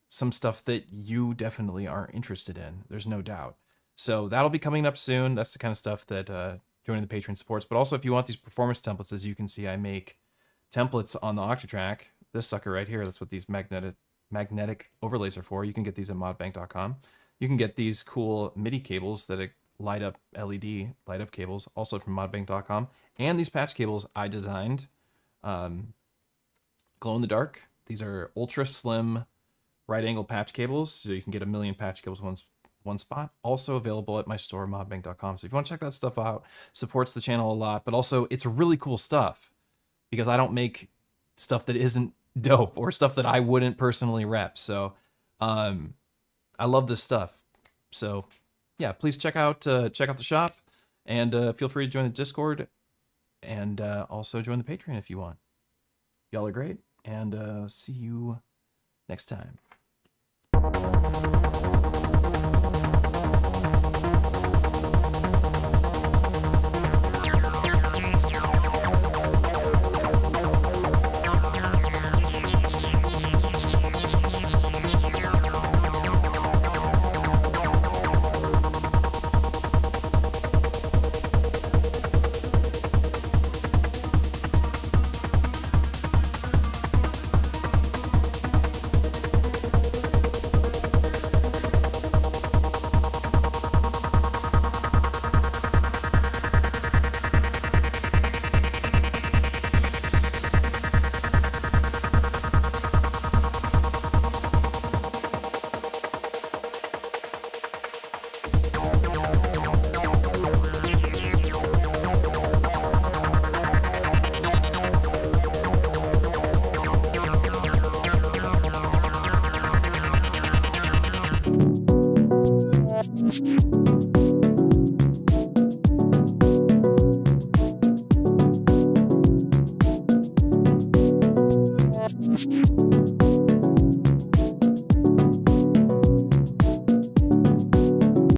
Some stuff that you definitely are interested in, there's no doubt. So that'll be coming up soon. That's the kind of stuff that joining the Patreon supports. But also, if you want these performance templates, as you can see, I make templates on the Octatrack. This sucker right here, that's what these magnetic overlays are for. You can get these at modbang.com. You can get these cool MIDI cables that light up LED light up cables, also from modbang.com. And these patch cables I designed, glow in the dark. These are ultra slim right angle patch cables, so you can get a million patch cables one spot. Also available at my store, modbang.com. So if you want to check that stuff out, supports the channel a lot, but also it's really cool stuff because I don't make stuff that isn't dope or stuff that I wouldn't personally rep. So I love this stuff. So yeah, please check out the shop, and feel free to join the Discord, and also join the Patreon if you want. Y'all are great, and see you next time.